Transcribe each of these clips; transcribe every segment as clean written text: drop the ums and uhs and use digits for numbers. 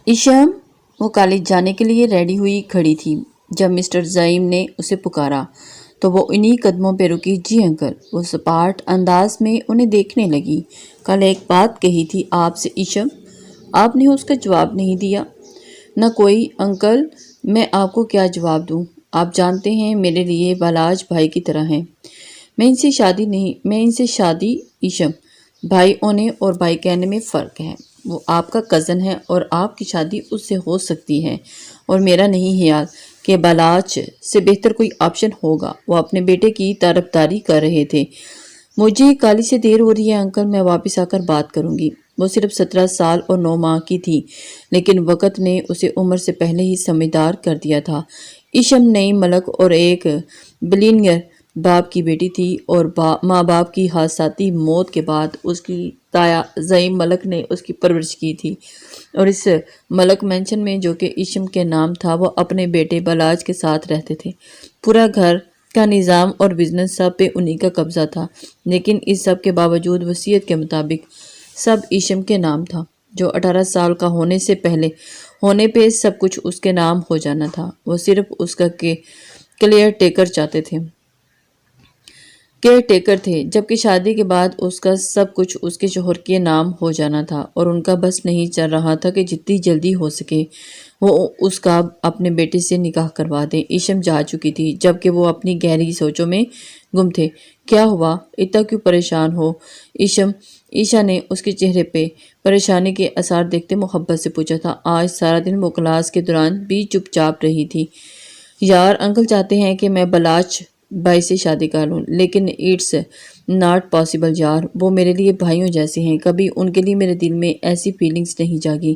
ایشم وہ کالج جانے کے لیے ریڈی ہوئی کھڑی تھی جب مسٹر زعیم نے اسے پکارا تو وہ انہی قدموں پہ رکی۔ جی انکل، وہ سپاٹ انداز میں انہیں دیکھنے لگی۔ کل ایک بات کہی تھی آپ سے ایشم، آپ نے اس کا جواب نہیں دیا۔ نہ کوئی انکل، میں آپ کو کیا جواب دوں؟ آپ جانتے ہیں میرے لیے بالاج بھائی کی طرح ہیں۔ میں ان سے شادی ایشم، بھائی ہونے اور بھائی کہنے میں فرق ہے۔ وہ آپ کا کزن ہے اور آپ کی شادی اس سے ہو سکتی ہے، اور میرا نہیں خیال کہ بالاج سے بہتر کوئی آپشن ہوگا۔ وہ اپنے بیٹے کی طرفداری کر رہے تھے۔ مجھے کالج سے دیر ہو رہی ہے انکل، میں واپس آ کر بات کروں گی۔ وہ صرف 17 سال اور 9 ماہ کی تھی، لیکن وقت نے اسے عمر سے پہلے ہی سمجھدار کر دیا تھا۔ ایشم نئی ملک اور ایک بلینئر باپ کی بیٹی تھی، اور ماں باپ کی حادثاتی موت کے بعد اس کی تایا زعیم ملک نے اس کی پرورش کی تھی، اور اس ملک مینشن میں جو کہ ایشم کے نام تھا وہ اپنے بیٹے بالاج کے ساتھ رہتے تھے۔ پورا گھر کا نظام اور بزنس سب پہ انہی کا قبضہ تھا، لیکن اس سب کے باوجود وصیت کے مطابق سب ایشم کے نام تھا، جو 18 سال کا ہونے پہ سب کچھ اس کے نام ہو جانا تھا۔ وہ صرف اس کا کلیئر ٹیکر تھے، جبکہ شادی کے بعد اس کا سب کچھ اس کے شوہر کے نام ہو جانا تھا، اور ان کا بس نہیں چل رہا تھا کہ جتنی جلدی ہو سکے وہ اس کا اپنے بیٹے سے نکاح کروا دیں۔ ایشم جا چکی تھی، جبکہ وہ اپنی گہری سوچوں میں گم تھے۔ کیا ہوا؟ اتنا کیوں پریشان ہو ایشم؟ ایشا نے اس کے چہرے پہ پریشانی کے آثار دیکھتے محبت سے پوچھا تھا۔ آج سارا دن وہ کلاس کے دوران بھی چپ چاپ رہی تھی۔ یار، انکل چاہتے ہیں کہ میں بالاج بھائی سے شادی کر لوں، لیکن اٹس ناٹ پاسبل یار، وہ میرے لیے بھائیوں جیسے ہیں، کبھی ان کے لیے میرے دل میں ایسی فیلنگز نہیں جاگی۔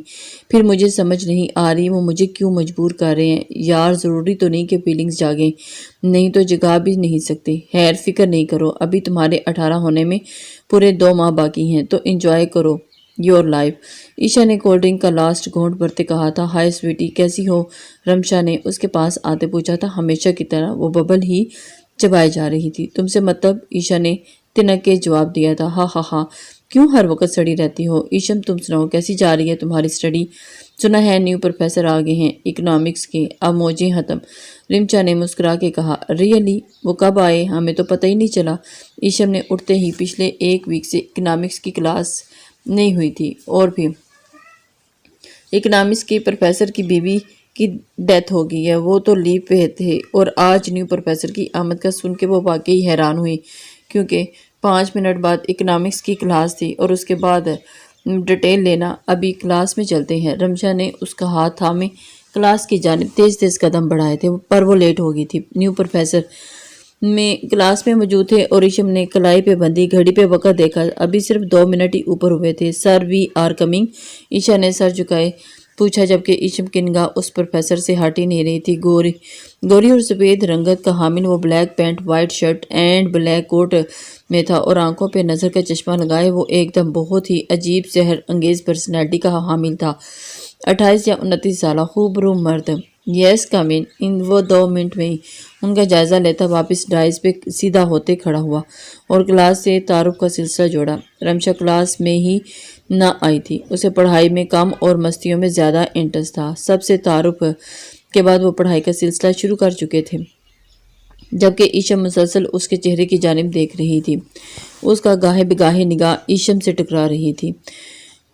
پھر مجھے سمجھ نہیں آ رہی وہ مجھے کیوں مجبور کر رہے ہیں۔ یار، ضروری تو نہیں کہ فیلنگز جاگیں، نہیں تو جگا بھی نہیں سکتے۔ خیر، فکر نہیں کرو، ابھی تمہارے 18 ہونے میں پورے 2 ماہ باقی ہیں، تو انجوائے کرو یور لائف۔ ایشا نے کولڈ ڈرنک کا لاسٹ گھونٹ بھرتے کہا تھا۔ ہائے سویٹی، کیسی ہو؟ رمشا نے اس کے پاس آتے پوچھا تھا۔ ہمیشہ کی طرح وہ ببل ہی چبائے جا رہی تھی۔ تم سے مطلب؟ ایشا نے تنک کے جواب دیا تھا۔ ہاں ہاں ہاں، کیوں ہر وقت سڑی رہتی ہو؟ ایشم، تم سناؤ، کیسی جا رہی ہے تمہاری اسٹڈی؟ سنا ہے نیو پروفیسر آ گئے ہیں اکنامکس کے، اب موجیں ختم۔ رمشا نے مسکرا کے کہا۔ ریئلی؟ وہ کب آئے؟ ہمیں تو پتہ ہی نہیں چلا۔ ایشم نے اٹھتے ہی پچھلے 1 ویک سے اکنامکس کی کلاس نہیں ہوئی تھی، اور بھی اکنامکس کے پروفیسر کی بیوی کی ڈیتھ ہو گئی ہے، وہ تو لیو پہ تھے، اور آج نیو پروفیسر کی آمد کا سن کے وہ واقعی حیران ہوئی، کیونکہ 5 منٹ بعد اکنامکس کی کلاس تھی، اور اس کے بعد ڈیٹیل لینا۔ ابھی کلاس میں چلتے ہیں۔ رمشا نے اس کا ہاتھ تھامے کلاس کی جانب تیز تیز قدم بڑھائے تھے، پر وہ لیٹ ہو گئی تھی۔ نیو پروفیسر کلاس میں موجود تھے، اور ایشم نے کلائی پہ بندھی گھڑی پہ وقت دیکھا۔ ابھی صرف 2 منٹ ہی اوپر ہوئے تھے۔ سر، وی آر کمنگ، ایشا نے سر جھکائے پوچھا، جبکہ ایشم کی نگاہ اس پروفیسر سے ہٹ ہی نہیں رہی تھی۔ گوری اور سفید رنگت کا حامل وہ black pant, white shirt and black coat میں تھا، اور آنکھوں پہ نظر کا چشمہ لگائے وہ ایک دم بہت ہی عجیب سحر انگیز پرسنالٹی کا حامل تھا۔ 28 یا 29 سالہ خوبرو مرد۔ یس کم ان۔ وہ 2 منٹ میں ہی ان کا جائزہ لیتا واپس ڈائز پہ سیدھا ہوتے کھڑا ہوا، اور کلاس سے تعارف کا سلسلہ جوڑا۔ رمشا کلاس میں ہی نہ آئی تھی، اسے پڑھائی میں کم اور مستیوں میں زیادہ انٹرسٹ تھا۔ سب سے تعارف کے بعد وہ پڑھائی کا سلسلہ شروع کر چکے تھے، جبکہ ایشم مسلسل اس کے چہرے کی جانب دیکھ رہی تھی۔ اس کا گاہے بگاہے نگاہ ایشم سے ٹکرا رہی تھی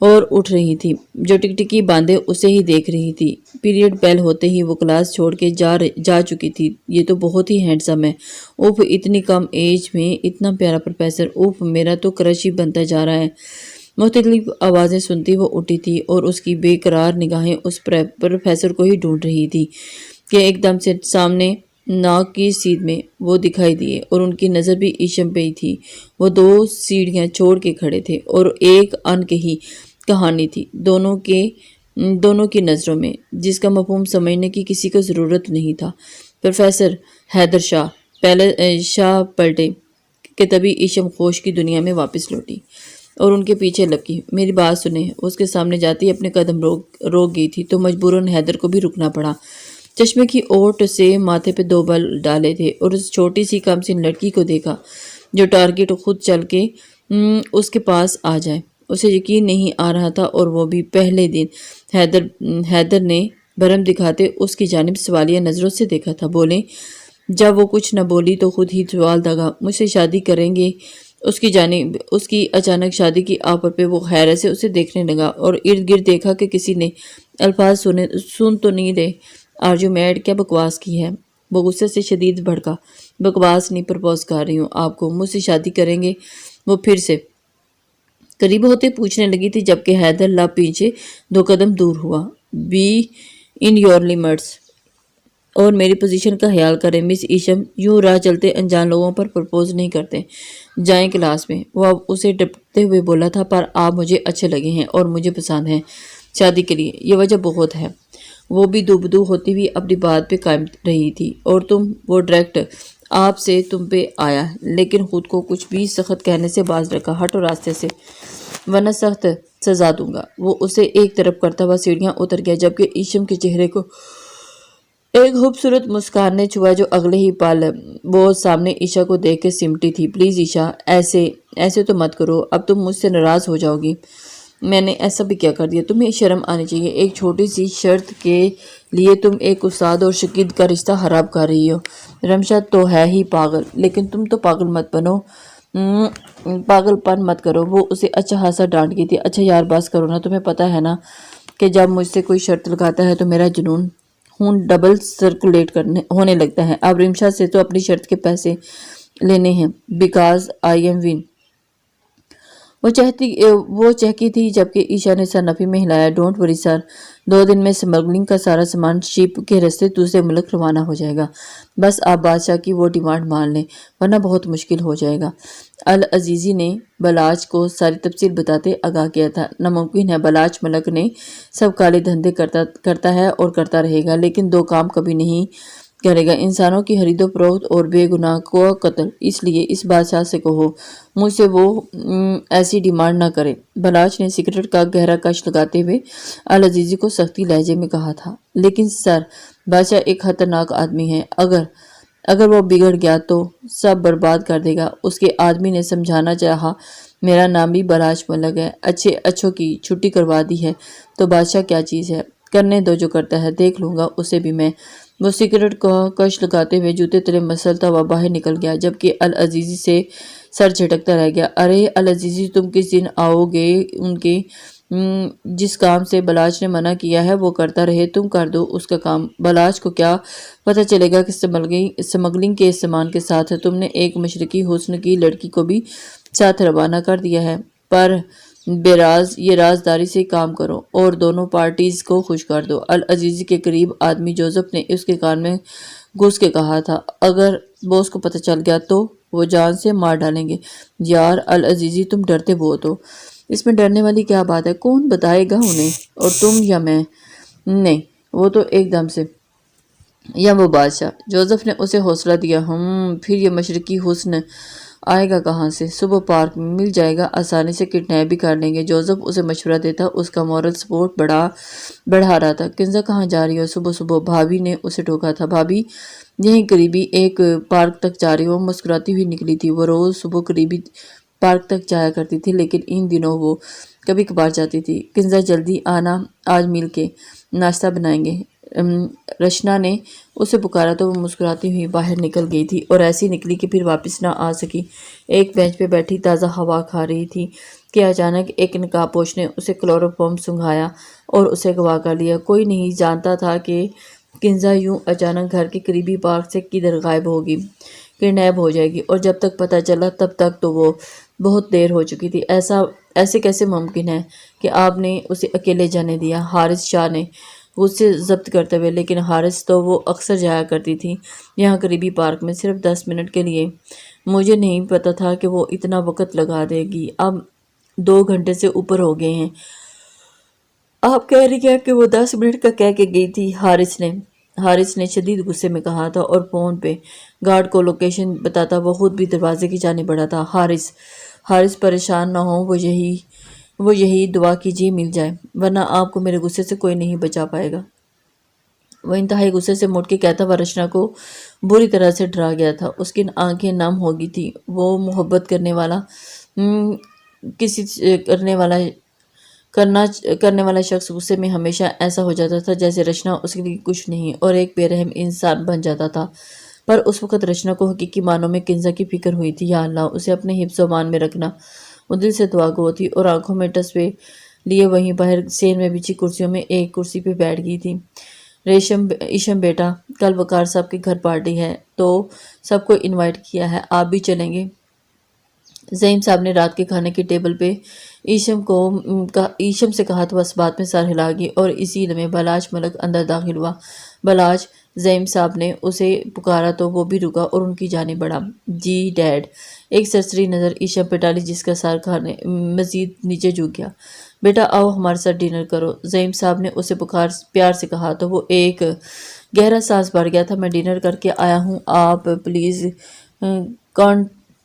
اور اٹھ رہی تھی، جو ٹکٹکی باندھے اسے ہی دیکھ رہی تھی۔ پیریڈ بیل ہوتے ہی وہ کلاس چھوڑ کے جا چکی تھی۔ یہ تو بہت ہی ہینڈسم ہے، اوف، اتنی کم ایج میں اتنا پیارا پروفیسر، اوف، میرا تو کرش ہی بنتا جا رہا ہے۔ مختلف آوازیں سنتی وہ اٹھی تھی، اور اس کی بے قرار نگاہیں اس پروفیسر کو ہی ڈھونڈ رہی تھی کہ ایک دم سے سامنے ناک کی سیدھ میں وہ دکھائی دیے، اور ان کی نظر بھی ایشم پہ ہی تھی۔ وہ 2 سیڑھیاں چھوڑ کے کھڑے تھے، اور ایک انکہی کہانی تھی دونوں کی نظروں میں، جس کا مفہوم سمجھنے کی کسی کو ضرورت نہیں تھا۔ پروفیسر حیدر شاہ پلٹے کہ تبھی ایشم خوش کی دنیا میں واپس لوٹی اور ان کے پیچھے لپکی۔ میری بات سنیں، اس کے سامنے جاتی اپنے قدم روک گئی تھی، تو مجبوراً حیدر کو بھی رکنا پڑا۔ چشمے کی اوٹ سے ماتھے پہ 2 بل ڈالے تھے، اور اس چھوٹی سی کم سن لڑکی کو دیکھا جو ٹارگٹ خود چل کے اس کے پاس آ جائے۔ اسے یقین نہیں آ رہا تھا، اور وہ بھی پہلے دن۔ حیدر نے بھرم دکھاتے اس کی جانب سوالیہ نظروں سے دیکھا تھا۔ بولے، جب وہ کچھ نہ بولی تو خود ہی سوال داغا، مجھ سے شادی کریں گے؟ اس کی اچانک شادی کی آفر پہ وہ حیرت سے اسے دیکھنے لگا اور ارد گرد دیکھا کہ کسی نے الفاظ سن تو نہیں رہے۔ آرجو میڈ، کیا بکواس کی ہے؟ وہ غصے سے شدید بھڑکا۔ بکواس نہیں، پرپوز کر رہی ہوں آپ کو، مجھ سے شادی کریں گے؟ وہ پھر سے قریب ہوتے پوچھنے لگی تھی جبکہ حیدر لب پیچھے 2 قدم دور ہوا۔ بی ان یور لمٹس اور میری پوزیشن کا خیال کریں مس ایشم، یوں راہ چلتے انجان لوگوں پر پرپوز نہیں کرتے، جائیں کلاس میں۔ وہ اب اسے ڈپٹتے ہوئے بولا تھا، پر آپ مجھے اچھے لگے ہیں اور مجھے پسند ہیں شادی کے لیے، یہ وجہ بہت ہے۔ وہ بھی دوبدو ہوتی ہوئی اپنی بات پہ قائم رہی تھی۔ اور تم، وہ ڈائریکٹ آپ سے تم پہ آیا، لیکن خود کو کچھ بھی سخت کہنے سے باز رکھا، ہٹو راستے سے ورنہ سخت سزا دوں گا۔ وہ اسے ایک طرف کرتا ہوا سیڑھیاں اتر گیا جبکہ ایشم کے چہرے کو ایک خوبصورت مسکان نے چھوا جو اگلے ہی پل وہ سامنے عشا کو دیکھ کے سمٹی تھی۔ پلیز عشا، ایسے تو مت کرو، اب تم مجھ سے ناراض ہو جاؤ گی۔ میں نے ایسا بھی کیا کر دیا؟ تمہیں شرم آنی چاہیے، ایک چھوٹی سی شرط کے لیے تم ایک استاد اور شاگرد کا رشتہ خراب کر رہی ہو۔ رمشا تو ہے ہی پاگل، لیکن تم تو پاگل مت بنو، پاگل پن مت کرو۔ وہ اسے اچھا خاصا ڈانٹ گئی تھی۔ اچھا یار بس کرو نا، تمہیں پتہ ہے نا کہ جب مجھ سے کوئی شرط لگاتا ہے تو میرا جنون خون ڈبل سرکولیٹ ہونے لگتا ہے۔ اب رمشا سے تو اپنی شرط کے پیسے لینے ہیں، بیکاز آئی ایم ون۔ وہ چہکی تھی جبکہ عشا نے سر نفی میں ہلایا۔ ڈونٹ وری سر، 2 دن میں سمگلنگ کا سارا سامان شپ کے راستے دوسرے ملک روانہ ہو جائے گا۔ بس آپ بادشاہ کی وہ ڈیمانڈ مان لیں ورنہ بہت مشکل ہو جائے گا۔ العزیزی نے بلاچ کو ساری تفصیل بتاتے آگاہ کیا تھا۔ ناممکن ہے، بلاچ ملک نے سب کالے دھندے کرتا ہے اور کرتا رہے گا، لیکن 2 کام کبھی نہیں کرے گا، انسانوں کی خرید و فروخت اور بے گناہ کو قتل۔ اس لیے اس بادشاہ سے کہو مجھ سے وہ ایسی ڈیمانڈ نہ کرے۔ بلاچ نے سگریٹ کا گہرا کش لگاتے ہوئے العزیزی کو سختی لہجے میں کہا تھا۔ لیکن سر، بادشاہ ایک خطرناک آدمی ہے، اگر وہ بگڑ گیا تو سب برباد کر دے گا۔ اس کے آدمی نے سمجھانا چاہا، میرا نام بھی بلاچ ملک ہے، اچھوں کی چھٹی کروا دی ہے تو بادشاہ کیا چیز ہے؟ کرنے دو جو کرتا ہے، دیکھ لوں گا اسے بھی میں۔ وہ سگریٹ کا کش لگاتے ہوئے جوتے تلے مسلتا ہوا باہر نکل گیا جبکہ العزیزی سے سر جھٹکتا رہ گیا۔ ارے العزیزی، تم کس دن آؤ گے؟ ان کے جس کام سے بلاچ نے منع کیا ہے وہ کرتا رہے، تم کر دو اس کا کام۔ بلاچ کو کیا پتہ چلے گا کہ سمگلنگ کے سامان کے ساتھ تم نے ایک مشرقی حسن کی لڑکی کو بھی ساتھ روانہ کر دیا ہے۔ پر یہ رازداری سے کام کرو اور دونوں پارٹیز کو خوش کر دو۔ العزیزی کے قریب آدمی جوزف نے اس کے کان میں گھس کے کہا تھا، اگر باس کو پتہ چل گیا تو وہ جان سے مار ڈالیں گے۔ یار العزیزی، تم ڈرتے بہت ہو۔ اس میں ڈرنے والی کیا بات ہے؟ کون بتائے گا انہیں، اور تم یا میں؟ نہیں، وہ تو ایک دم سے، یا وہ بادشاہ۔ جوزف نے اسے حوصلہ دیا۔ پھر یہ مشرقی حسن آئے گا کہاں سے؟ صبح پارک میں مل جائے گا، آسانی سے کڈنیپ بھی کر لیں گے۔ جوزف اسے مشورہ دیتا، اس کا مورل سپورٹ بڑھا رہا تھا۔ کنزا کہاں جا رہی ہو صبح صبح؟ بھابھی نے اسے ٹوکا تھا۔ بھابھی یہیں قریبی ایک پارک تک جا رہی ہو، مسکراتی ہوئی نکلی تھی۔ وہ روز صبح قریبی پارک تک جایا کرتی تھی، لیکن ان دنوں وہ کبھی کبھار جاتی تھی۔ کنزا جلدی آنا، آج مل کے ناشتہ بنائیں گے۔ رشنا نے اسے پکارا تو وہ مسکراتی ہوئی باہر نکل گئی تھی اور ایسی نکلی کہ پھر واپس نہ آ سکی۔ ایک بینچ پہ بیٹھی تازہ ہوا کھا رہی تھی کہ اچانک ایک نقاب پوش نے اسے کلوروفارم سنگھایا اور اسے اغوا کر لیا۔ کوئی نہیں جانتا تھا کہ کنزا یوں اچانک گھر کے قریبی پارک سے کدھر غائب ہوگی، کڈنیپ ہو جائے گی، اور جب تک پتہ چلا تب تک تو وہ بہت دیر ہو چکی تھی۔ ایسے کیسے ممکن ہے کہ آپ نے اسے اکیلے جانے دیا؟ حارث شاہ نے غصے ضبط کرتے ہوئے، لیکن حارث تو وہ اکثر جایا کرتی تھی یہاں قریبی پارک میں، صرف 10 منٹ کے لیے۔ مجھے نہیں پتا تھا کہ وہ اتنا وقت لگا دے گی، اب 2 گھنٹے سے اوپر ہو گئے ہیں۔ آپ کہہ رہی ہیں کہ وہ 10 منٹ کا کہہ کے گئی تھی؟ حارث نے شدید غصے میں کہا تھا اور فون پہ گارڈ کو لوکیشن بتاتا وہ خود بھی دروازے کی جانب بڑھا تھا۔ حارث پریشان نہ ہو، وہ یہی دعا کیجیے مل جائے، ورنہ آپ کو میرے غصے سے کوئی نہیں بچا پائے گا۔ وہ انتہائی غصے سے مڑ کے کہتا ہوا رشنا کو بری طرح سے ڈرا گیا تھا۔ اس کی آنکھیں نم ہو گئی تھی۔ وہ محبت کرنے والا کرنے والا شخص غصے میں ہمیشہ ایسا ہو جاتا تھا جیسے رچنا اس کے لیے کچھ نہیں اور ایک بے رحم انسان بن جاتا تھا۔ پر اس وقت رچنا کو حقیقی معنوں میں کنزا کی فکر ہوئی تھی۔ یا اللہ، اسے اپنے حفظ و امان میں رکھنا۔ وہ دل سے دعا گو تھی اور آنکھوں میں ٹسبے لیے وہیں باہر سین میں بچھی کرسیوں میں ایک کرسی پہ بیٹھ گئی تھی۔ ایشم بیٹا، کل وقار صاحب کے گھر پارٹی ہے تو سب کو انوائٹ کیا ہے، آپ بھی چلیں گے؟ زعیم صاحب نے رات کے کھانے کی ٹیبل پہ ایشم سے کہا تو اس بات میں سر ہلا گئی اور اسی لمحے بلاج ملک اندر داخل ہوا۔ بلاج، زعیم صاحب نے اسے پکارا تو وہ بھی رکا اور ان کی جانب بڑھا۔ جی ڈیڈ۔ ایک سرسری نظر ایشم پہ ڈالی جس کا سر کھانے مزید نیچے جھک گیا۔ بیٹا آؤ ہمارے ساتھ ڈنر کرو، زعیم صاحب نے اسے پیار سے کہا تو وہ ایک گہرا سانس بھر گیا تھا۔ میں ڈنر کر کے آیا ہوں، آپ پلیز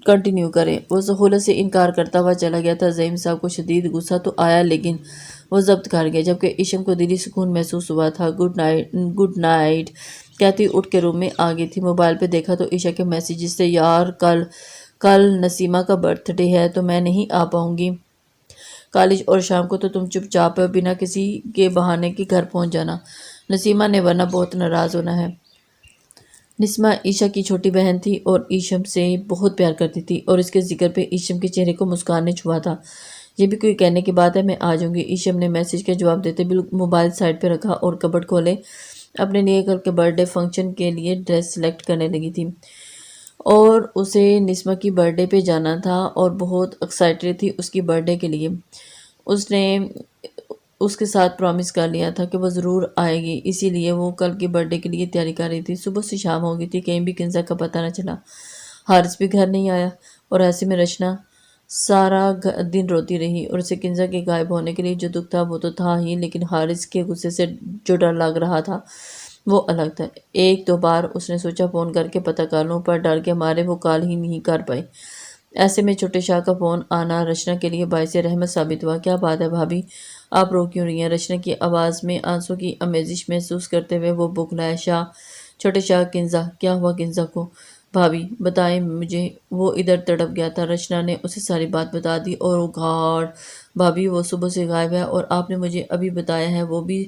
کنٹینیو کریں۔ وہ سہولت سے انکار کرتا ہوا چلا گیا تھا۔ زعیم صاحب کو شدید غصہ تو آیا لیکن وہ ضبط کر گیا، جبکہ ایشم کو دلی سکون محسوس ہوا تھا۔ گڈ نائٹ کہتی اٹھ کے روم میں آ گئی تھی۔ موبائل پہ دیکھا تو ایشا کے میسیجز سے، یار کل نسیمہ کا برتھ ڈے ہے تو میں نہیں آ پاؤں گی کالج، اور شام کو تو تم چپ چاپ بنا کسی کے بہانے کے گھر پہنچ جانا نسیمہ نے، ورنہ بہت ناراض ہونا ہے۔ نسیمہ ایشا کی چھوٹی بہن تھی اور ایشم سے بہت پیار کرتی تھی، اور اس کے ذکر پہ ایشم کے چہرے کو مسکان نے چھوا تھا۔ یہ بھی کوئی کہنے کی بات ہے، میں آ جاؤں گی، ایشم نے میسیج کا جواب دیتے موبائل سائڈ پہ رکھا اور کبرڈ کھولے اپنے لیے کل کے برتھ ڈے فنکشن کے لیے ڈریس سلیکٹ کرنے لگی تھی۔ اور اسے نسیمہ کی برتھ ڈے پہ جانا تھا اور بہت ایکسائٹیڈ تھی اس کی برتھ ڈے کے لیے۔ اس نے اس کے ساتھ پرامس کر لیا تھا کہ وہ ضرور آئے گی، اسی لیے وہ کل کی برتھ ڈے کے لیے تیاری کر رہی تھی۔ صبح سے شام ہو گئی تھی، کہیں بھی کنزا کا پتہ نہ چلا۔ حارث بھی گھر نہیں آیا اور ایسے میں رچنا سارا دن روتی رہی، اور اسے کنزا کے غائب ہونے کے لیے جو دکھ تھا وہ تو تھا ہی، لیکن حارث کے غصے سے جو ڈر لگ رہا تھا وہ الگ تھا۔ ایک دو بار اس نے سوچا فون کر کے پتہ کر لوں، پر ڈر کے مارے وہ کال ہی نہیں کر پائی۔ ایسے میں چھوٹے شاہ کا فون آنا رچنا کے لیے باعث رحمت ثابت ہوا۔ کیا بات ہے بھابھی، آپ رو کیوں رہی ہیں؟ رچنا کی آواز میں آنسوں کی آمیزش محسوس کرتے ہوئے وہ بکلایا۔ شاہ، چھوٹے شاہ، کنزا، کیا ہوا کنزا کو؟ بھابھی بتائیں مجھے، وہ ادھر تڑپ گیا تھا۔ رچنا نے اسے ساری بات بتا دی۔ اور گاڈ بھابھی، وہ صبح سے غائب ہے اور آپ نے مجھے ابھی بتایا ہے، وہ بھی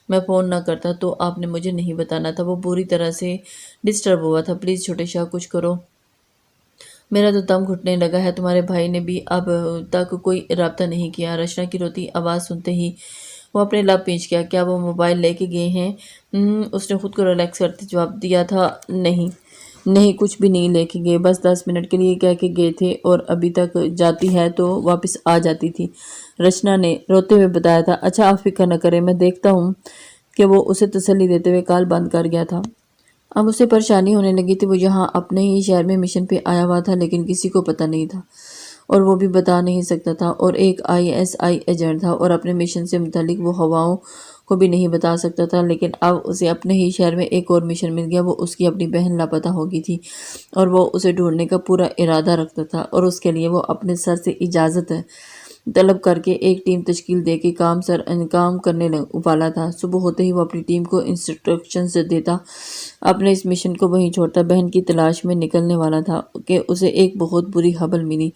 میں فون نہ کرتا تو آپ نے مجھے نہیں بتانا تھا، وہ بری طرح سے ڈسٹرب ہوا تھا۔ پلیز چھوٹے شاہ کچھ کرو، میرا تو دم گھٹنے لگا ہے۔ تمہارے بھائی نے بھی اب تک کوئی رابطہ نہیں کیا؟ رچنا کی روتی آواز سنتے ہی وہ اپنے لب پینچ گیا۔ کیا وہ موبائل لے کے گئے ہیں؟ اس نے خود کو ریلیکس کرتے جواب دیا تھا۔ نہیں کچھ بھی نہیں لے کے گئے، بس 10 منٹ کے لیے کہہ کے گئے تھے، اور ابھی تک جاتی ہے تو واپس آ جاتی تھی، رچنا نے روتے ہوئے بتایا تھا۔ اچھا آپ فکر نہ کریں، میں دیکھتا ہوں، کہ وہ اسے تسلی دیتے ہوئے کال بند کر گیا تھا۔ اب اسے پریشانی ہونے لگی تھی۔ وہ یہاں اپنے ہی شہر میں مشن پہ آیا ہوا تھا لیکن کسی کو پتہ نہیں تھا اور وہ بھی بتا نہیں سکتا تھا، اور ایک ISI ایجنٹ تھا اور اپنے مشن سے متعلق وہ ہواؤں کو بھی نہیں بتا سکتا تھا۔ لیکن اب اسے اپنے ہی شہر میں ایک اور مشن مل گیا۔ وہ اس کی اپنی بہن لاپتہ ہو گئی تھی اور وہ اسے ڈھونڈنے کا پورا ارادہ رکھتا تھا، اور اس کے لیے وہ اپنے سر سے اجازت طلب کر کے ایک ٹیم تشکیل دے کے کام کرنے والا تھا۔ صبح ہوتے ہی وہ اپنی ٹیم کو انسٹرکشنز دیتا، اپنے اس مشن کو وہیں چھوڑتا، بہن کی تلاش میں نکلنے والا تھا کہ اسے ایک بہت بری خبر ملی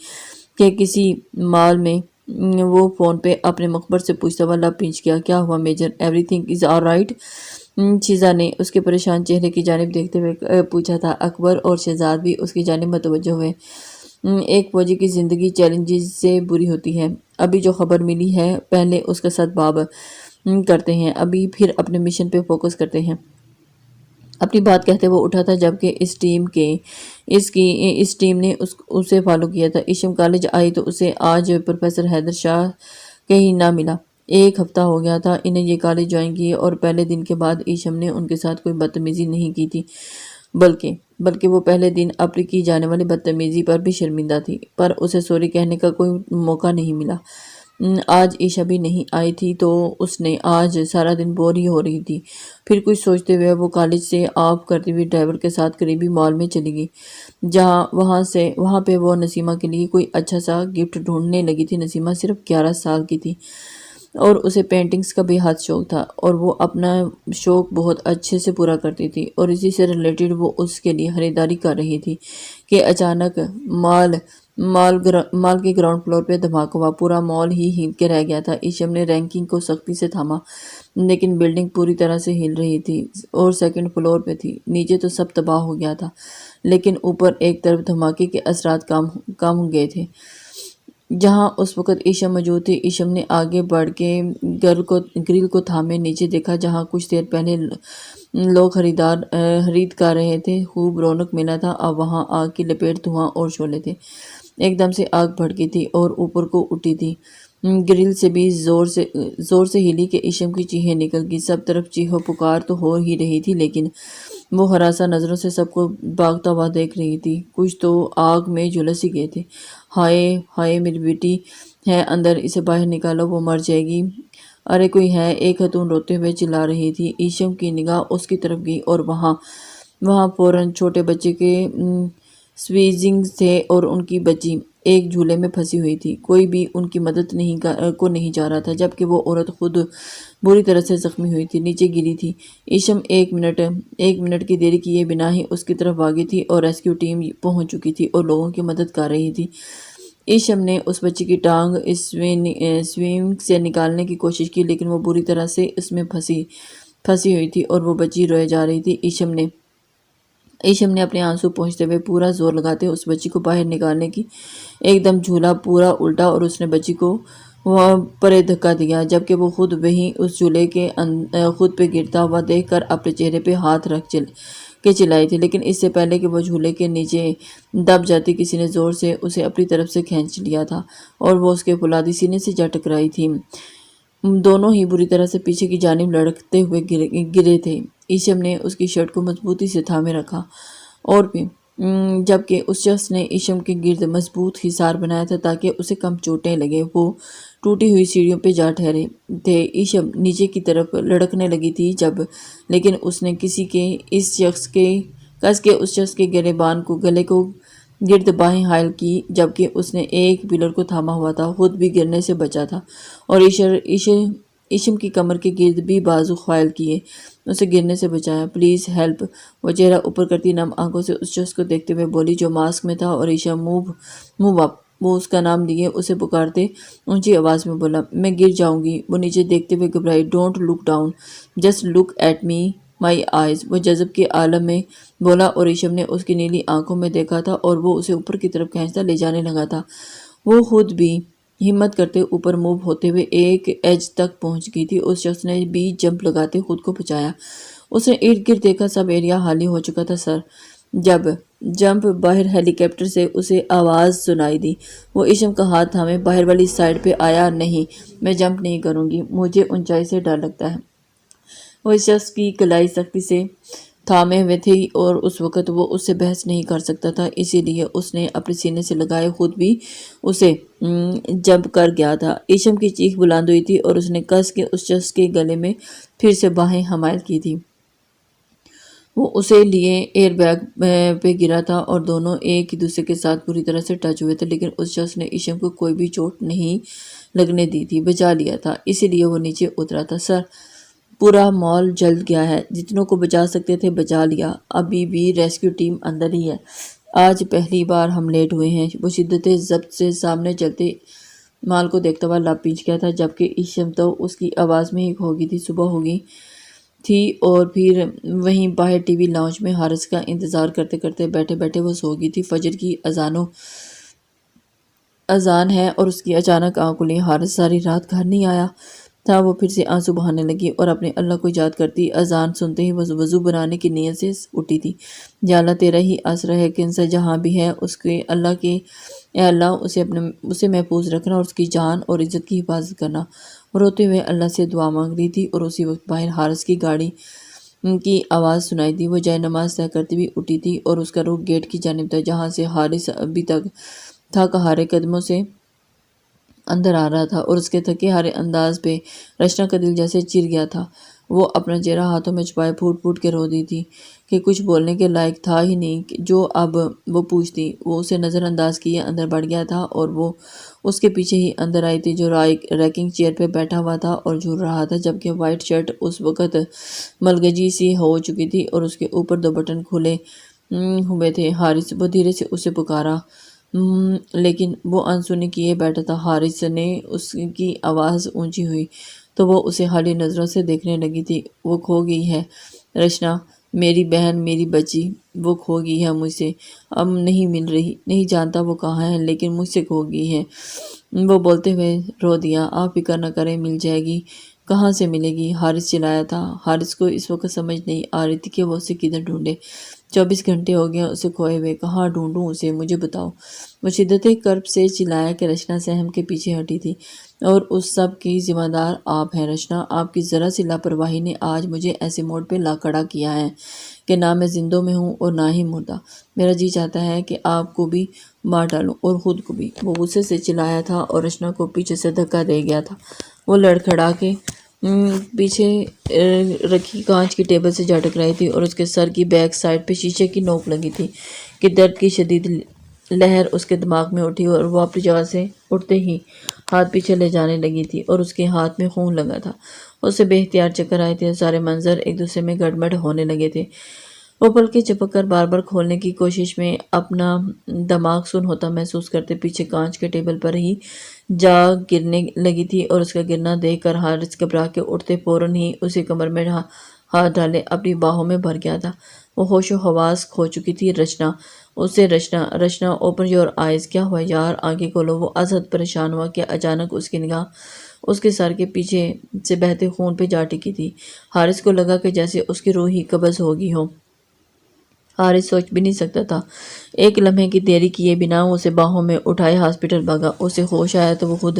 کہ کسی مال میں۔ وہ فون پہ اپنے مخبر سے پوچھتا ہوا لب پینچ گیا۔ کیا ہوا major? Everything is all right? Shiza نے اس کے پریشان چہرے کی جانب دیکھتے ہوئے پوچھا تھا۔ اکبر اور شہزاد بھی اس کی جانب متوجہ ہوئے۔ ایک فوجی کی زندگی چیلنجز سے بری ہوتی ہے۔ ابھی جو خبر ملی ہے پہلے اس کا سدباب کرتے ہیں، ابھی پھر اپنے مشن پہ فوکس کرتے ہیں۔ اپنی بات کہتے وہ اٹھا تھا جبکہ اس ٹیم نے اسے فالو کیا تھا۔ ایشم کالج آئی تو اسے آج پروفیسر حیدر شاہ کہیں نہ ملا۔ ایک ہفتہ ہو گیا تھا انہیں یہ کالج جوائن کیے، اور پہلے دن کے بعد ایشم نے ان کے ساتھ کوئی بدتمیزی نہیں کی تھی، بلکہ وہ پہلے دن اپنی کی جانے والی بدتمیزی پر بھی شرمندہ تھی، پر اسے سوری کہنے کا کوئی موقع نہیں ملا۔ آج عائشہ بھی نہیں آئی تھی تو اس نے آج سارا دن بور ہی ہو رہی تھی۔ پھر کچھ سوچتے ہوئے وہ کالج سے آف کرتی ہوئی ڈرائیور کے ساتھ قریبی مال میں چلی گئی، وہاں پہ وہ نسیمہ کے لیے کوئی اچھا سا گفٹ ڈھونڈنے لگی تھی۔ نسیمہ صرف 11 سال کی تھی اور اسے پینٹنگز کا بے حد شوق تھا، اور وہ اپنا شوق بہت اچھے سے پورا کرتی تھی، اور اسی سے ریلیٹڈ وہ اس کے لیے خریداری کر رہی تھی کہ اچانک مال مال کے گراؤنڈ فلور پہ دھماکہ ہوا۔ پورا مال ہی ہل کے رہ گیا تھا۔ ایشم نے رینکنگ کو سختی سے تھاما، لیکن بلڈنگ پوری طرح سے ہل رہی تھی اور سیکنڈ فلور پہ تھی۔ نیچے تو سب تباہ ہو گیا تھا، لیکن اوپر ایک طرف دھماکے کے اثرات کم ہو گئے تھے جہاں اس وقت ایشم موجود تھی۔ ایشم نے آگے بڑھ کے گرل کو تھامے نیچے دیکھا، جہاں کچھ دیر پہلے لوگ خرید کر رہے تھے۔ خوب رونق ملا تھا۔ اب وہاں آگ کی لپیٹ، دھواں اور شعلے تھے۔ ایک دم سے آگ بھڑکی تھی اور اوپر کو اٹھی تھی۔ گرل سے بھی زور سے ہلی کہ ایشم کی چیخیں نکل گئی۔ سب طرف چیخو پکار تو ہو ہی رہی تھی، لیکن وہ ہراساں نظروں سے سب کو بھاگتا ہوا دیکھ رہی تھی۔ کچھ تو آگ میں جھلس ہی گئے تھے۔ ہائے ہائے، میری بیٹی ہے اندر، اسے باہر نکالو، وہ مر جائے گی۔ ارے کوئی ہے، ایک خاتون روتے ہوئے چلا رہی تھی۔ ایشم کی نگاہ اس کی طرف گئی اور وہاں فوراً چھوٹے بچے کے سویزنگ تھے اور ان کی بچی ایک جھولے میں پھنسی ہوئی تھی۔ کوئی بھی ان کی مدد کو نہیں جا رہا تھا، جبکہ وہ عورت خود بری طرح سے زخمی ہوئی تھی، نیچے گری تھی۔ ایشم ایک منٹ کی دیری کیے بنا ہی اس کی طرف بھاگی تھی اور ریسکیو ٹیم پہنچ چکی تھی اور لوگوں کی مدد کر رہی تھی۔ ایشم نے اس بچی کی ٹانگ سوئنگ سے نکالنے کی کوشش کی، لیکن وہ بری طرح سے اس میں پھنسی ہوئی تھی اور وہ بچی روئے جا رہی تھی۔ ایشم نے اپنے آنسو پہنچتے ہوئے پورا زور لگاتے اس بچی کو باہر نکالنے کی۔ ایک دم جھولا پورا الٹا اور اس نے بچی کو پرے دھکا دیا، جبکہ وہ خود وہیں اس جھولے کے خود پہ گرتا ہوا دیکھ کر اپنے چہرے پہ ہاتھ رکھ کے چلائی تھی، لیکن اس سے پہلے کہ وہ جھولے کے نیچے دب جاتی، کسی نے زور سے اسے اپنی طرف سے کھینچ لیا تھا اور وہ اس کے فولادی سینے سے جا ٹکرائی تھی۔ دونوں ہی بری طرح سے پیچھے کی جانب لڑکتے ہوئے گرے تھے۔ ایشم نے اس کی شرٹ کو مضبوطی سے تھامے رکھا اور بھی جبکہ اس شخص نے ایشم کے گرد مضبوط حصار بنایا تھا تاکہ اسے کم چوٹیں لگے۔ وہ ٹوٹی ہوئی سیڑھیوں پہ جا ٹھہرے تھے۔ ایشم نیچے کی طرف لڑکنے لگی تھی لیکن اس نے کس کے اس شخص کے گلے کو گرد باہیں حائل کی، جبکہ اس نے ایک پلر کو تھاما ہوا تھا، خود بھی گرنے سے بچا تھا اور ایشم کی کمر کے گرد بھی بازو حائل کیے اسے گرنے سے بچایا۔ پلیز ہیلپ، وہ چہرہ اوپر کرتی نم آنکھوں سے اس شخص کو دیکھتے ہوئے بولی جو ماسک میں تھا، اور ایشم موو اپ، وہ اس کا نام لیے اسے پکارتے اونچی آواز میں بولا، میں گر جاؤں گی۔ وہ نیچے دیکھتے ہوئے گھبرائی، don't look down, just look at my eyes, وہ جذب کے عالم میں بولا اور ایشم نے اس کی نیلی آنکھوں میں دیکھا تھا اور وہ اسے اوپر کی طرف کھینچتا لے جانے لگا تھا۔ وہ خود بھی ہمت کرتے اوپر موو ہوتے ہوئے ایک ایج تک پہنچ گئی تھی۔ اس شخص نے بھی جمپ لگاتے خود کو بچایا۔ اس نے ارد گرد دیکھا، سب ایریا خالی ہو چکا تھا۔ سر جب جمپ باہر ہیلی کاپٹر سے اسے آواز سنائی دی۔ وہ ایشم کا ہاتھ تھامے باہر والی سائڈ پہ آیا، نہیں میں جمپ نہیں کروں گی، مجھے اونچائی سے ڈر لگتا ہے۔ وہ اس شخص کی کلائی سختی سے تھامے ہوئے تھی اور اس وقت وہ اس سے بحث نہیں کر سکتا تھا، اسی لیے اس نے اپنے سینے سے لگائے خود بھی اسے جمپ کر گیا تھا۔ ایشم کی چیخ بلند ہوئی تھی اور اس نے کس کے اس شخص کے گلے میں پھر سے باہیں حمائل کی تھی۔ وہ اسے لیے ایئر بیگ پہ گرا تھا اور دونوں ایک ہی دوسرے کے ساتھ پوری طرح سے ٹچ ہوئے تھے، لیکن اس شخص نے ایشم کو کوئی بھی چوٹ نہیں لگنے دی تھی، بچا لیا تھا، اسی لیے وہ نیچے اترا تھا۔ سر پورا مال جل گیا ہے، جتنوں کو بچا سکتے تھے بچا لیا، ابھی بھی ریسکیو ٹیم اندر ہی ہے، آج پہلی بار ہم لیٹ ہوئے ہیں۔ وہ شدت ضبط سے سامنے چلتے مال کو دیکھتا ہوا لب پیچ گیا تھا، جبکہ ایشم تو اس کی آواز میں ہی کھو گئی تھی۔ صبح ہو گئی تھی اور پھر وہیں باہر ٹی وی لاؤنج میں حارث کا انتظار کرتے کرتے بیٹھے بیٹھے وہ سو گئی تھی۔ فجر کی اذان ہے اور اس کی اچانک آنکھ کھلی۔ حارث ساری رات گھر نہیں آیا تھا۔ وہ پھر سے آنسو بہانے لگی اور اپنے اللہ کو یاد کرتی اذان سنتے ہی وہ وضو بنانے کی نیت سے اٹھی تھی۔ یا اللہ تیرا ہی آسرا ہے کہ انسان جہاں بھی ہے اس کے اے اللہ اسے محفوظ رکھنا اور اس کی جان اور عزت کی حفاظت کرنا۔ روتے ہوئے اللہ سے دعا مانگ رہی تھی اور اسی وقت باہر حارث کی گاڑی کی آواز سنائی دی۔ وہ جائے نماز طے کرتی ہوئی اٹھی تھی اور اس کا رخ گیٹ کی جانب تھا، جہاں سے حارث ابھی تک تھک ہارے قدموں سے اندر آ رہا تھا اور اس کے تھکے ہارے انداز پہ رشنا کا دل جیسے چیر گیا تھا۔ وہ اپنا چہرہ ہاتھوں میں چھپائے پھوٹ پھوٹ کے رو دی تھی کہ کچھ بولنے کے لائق تھا ہی نہیں جو اب وہ پوچھتی۔ وہ اسے نظر انداز کیے اندر بڑھ گیا تھا اور وہ اس کے پیچھے ہی اندر آئی تھی، جو ریکنگ چیئر پہ بیٹھا ہوا تھا اور جھول رہا تھا، جبکہ وائٹ شرٹ اس وقت ملگجی سی ہو چکی تھی اور اس کے اوپر 2 بٹن کھلے ہوئے تھے۔ حارث، وہ دھیرے سے اسے پکارا، لیکن وہ انسنی کیے بیٹھا تھا۔ حارث نے اس کی آواز اونچی ہوئی تو وہ اسے خالی نظروں سے دیکھنے لگی تھی۔ وہ کھو گئی ہے رچنا، میری بہن، میری بچی، وہ کھو گئی ہے مجھ سے، اب نہیں مل رہی، نہیں جانتا وہ کہاں ہے لیکن مجھ سے کھو گئی ہے۔ وہ بولتے ہوئے رو دیا۔ آپ فکر نہ کریں، مل جائے گی۔ کہاں سے ملے گی؟ حارث چلایا تھا۔ حارث کو اس وقت سمجھ نہیں آ رہی تھی کہ وہ اسے کدھر ڈھونڈے۔ 24 گھنٹے ہو گئے اسے کھوئے ہوئے، کہاں ڈھونڈوں اسے، مجھے بتاؤ۔ وہ شدت کرب سے چلایا کہ رچنا سہم کے پیچھے ہٹی تھی۔ اور اس سب کی ذمہ دار آپ ہیں رچنا، آپ کی ذرا سی لاپرواہی نے آج مجھے ایسے موڑ پہ لا کھڑا کیا ہے کہ نہ میں زندوں میں ہوں اور نہ ہی مردہ۔ میرا جی چاہتا ہے کہ آپ کو بھی مار ڈالوں اور خود کو بھی۔ وہ غصے سے چلایا تھا اور رچنا کو پیچھے سے دھکا دے گیا تھا۔ وہ لڑکھڑا کے پیچھے رکھی کانچ کی ٹیبل سے جا ٹکرائی تھی اور اس کے سر کی بیک سائڈ پہ شیشے کی نوک لگی تھی کہ درد کی شدید لہر اس کے دماغ میں اٹھی اور وہ اپنی جگہ سے اٹھتے ہی ہاتھ پیچھے لے جانے لگی تھی اور اس کے ہاتھ میں خون لگا تھا۔ اسے بے اختیار چکر آئے تھے، سارے منظر ایک دوسرے میں گڑبڑ ہونے لگے تھے۔ وہ پلکیں چپک کر بار بار کھولنے کی کوشش میں اپنا دماغ سن ہوتا محسوس کرتے پیچھے کانچ کے ٹیبل پر ہی جا گرنے لگی تھی اور اس کا گرنا دیکھ کر حارث گھبرا کے اٹھتے فوراً ہی اسی کمر میں ہاتھ ڈالے اپنی باہوں میں بھر گیا تھا۔ وہ ہوش و حواس کھو چکی تھی۔ رچنا، اسے رچنا اوپن یور آئیز، کیا ہوا یار، آنکھیں کھولو۔ وہ ازحد پریشان ہوا کہ اچانک اس کی نگاہ اس کے سر کے پیچھے سے بہتے خون پہ جا ٹکی تھی۔ حارث کو لگا کہ جیسے اس کی روح ہی قبض ہو گئی ہو۔ حارث سوچ بھی نہیں سکتا تھا۔ ایک لمحے کی دیری کیے بنا وہ اسے باہوں میں اٹھائے ہاسپٹل بھاگا۔ اسے ہوش آیا تو وہ خود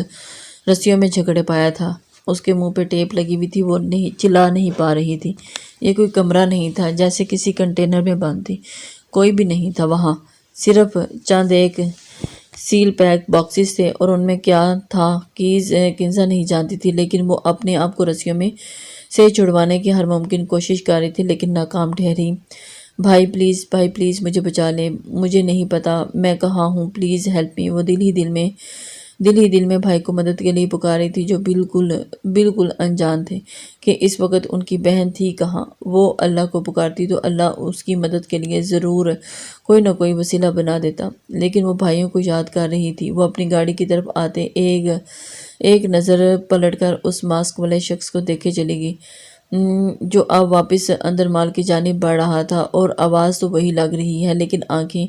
رسیوں میں جھگڑے پایا تھا۔ اس کے منہ پہ ٹیپ لگی ہوئی تھی، وہ چلا نہیں پا رہی تھی۔ یہ کوئی کمرہ نہیں تھا، جیسے کسی کنٹینر میں بند تھی۔ کوئی بھی نہیں تھا وہاں، صرف چند ایک سیل پیک باکسز تھے اور ان میں کیا تھا کیز کنزا نہیں جانتی تھی، لیکن وہ اپنے آپ کو رسیوں میں سے چھڑوانے کی ہر ممکن کوشش کر رہی تھی لیکن ناکام ٹھہری۔ بھائی پلیز مجھے بچا لے، مجھے نہیں پتا میں کہاں ہوں، پلیز ہیلپ می۔ وہ دل ہی دل میں بھائی کو مدد کے لیے پکار رہی تھی جو بالکل انجان تھے کہ اس وقت ان کی بہن تھی کہاں۔ وہ اللہ کو پکارتی تو اللہ اس کی مدد کے لیے ضرور کوئی نہ کوئی وسیلہ بنا دیتا، لیکن وہ بھائیوں کو یاد کر رہی تھی۔ وہ اپنی گاڑی کی طرف آتے ایک نظر پلٹ کر اس ماسک والے شخص کو دیکھے چلی گئی جو اب واپس اندر مال کی جانب بڑھ رہا تھا، اور آواز تو وہی لگ رہی ہے لیکن آنکھیں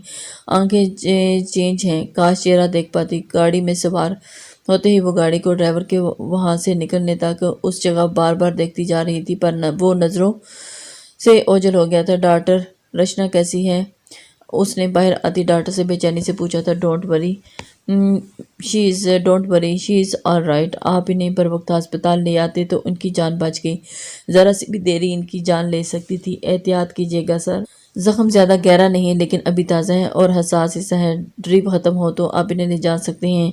چینج ہیں۔ کاش چہرہ دیکھ پاتی۔ گاڑی میں سوار ہوتے ہی وہ گاڑی کو ڈرائیور کے وہاں سے نکلنے تک اس جگہ بار بار دیکھتی جا رہی تھی، پر وہ نظروں سے اوجھل ہو گیا تھا۔ ڈاکٹر، رچنا کیسی ہے؟ اس نے باہر آتی ڈاکٹر سے بے چینی سے پوچھا تھا۔ Don't worry she is all right. آپ انہیں بر وقت ہسپتال لے آتے تو ان کی جان بچ گئی، ذرا سی بھی دیری ان کی جان لے سکتی تھی۔ احتیاط کیجیے گا سر، زخم زیادہ گہرا نہیں ہے لیکن ابھی تازہ ہے اور حساس حصہ ہے، ڈرپ ختم ہو تو آپ انہیں لے جا سکتے ہیں۔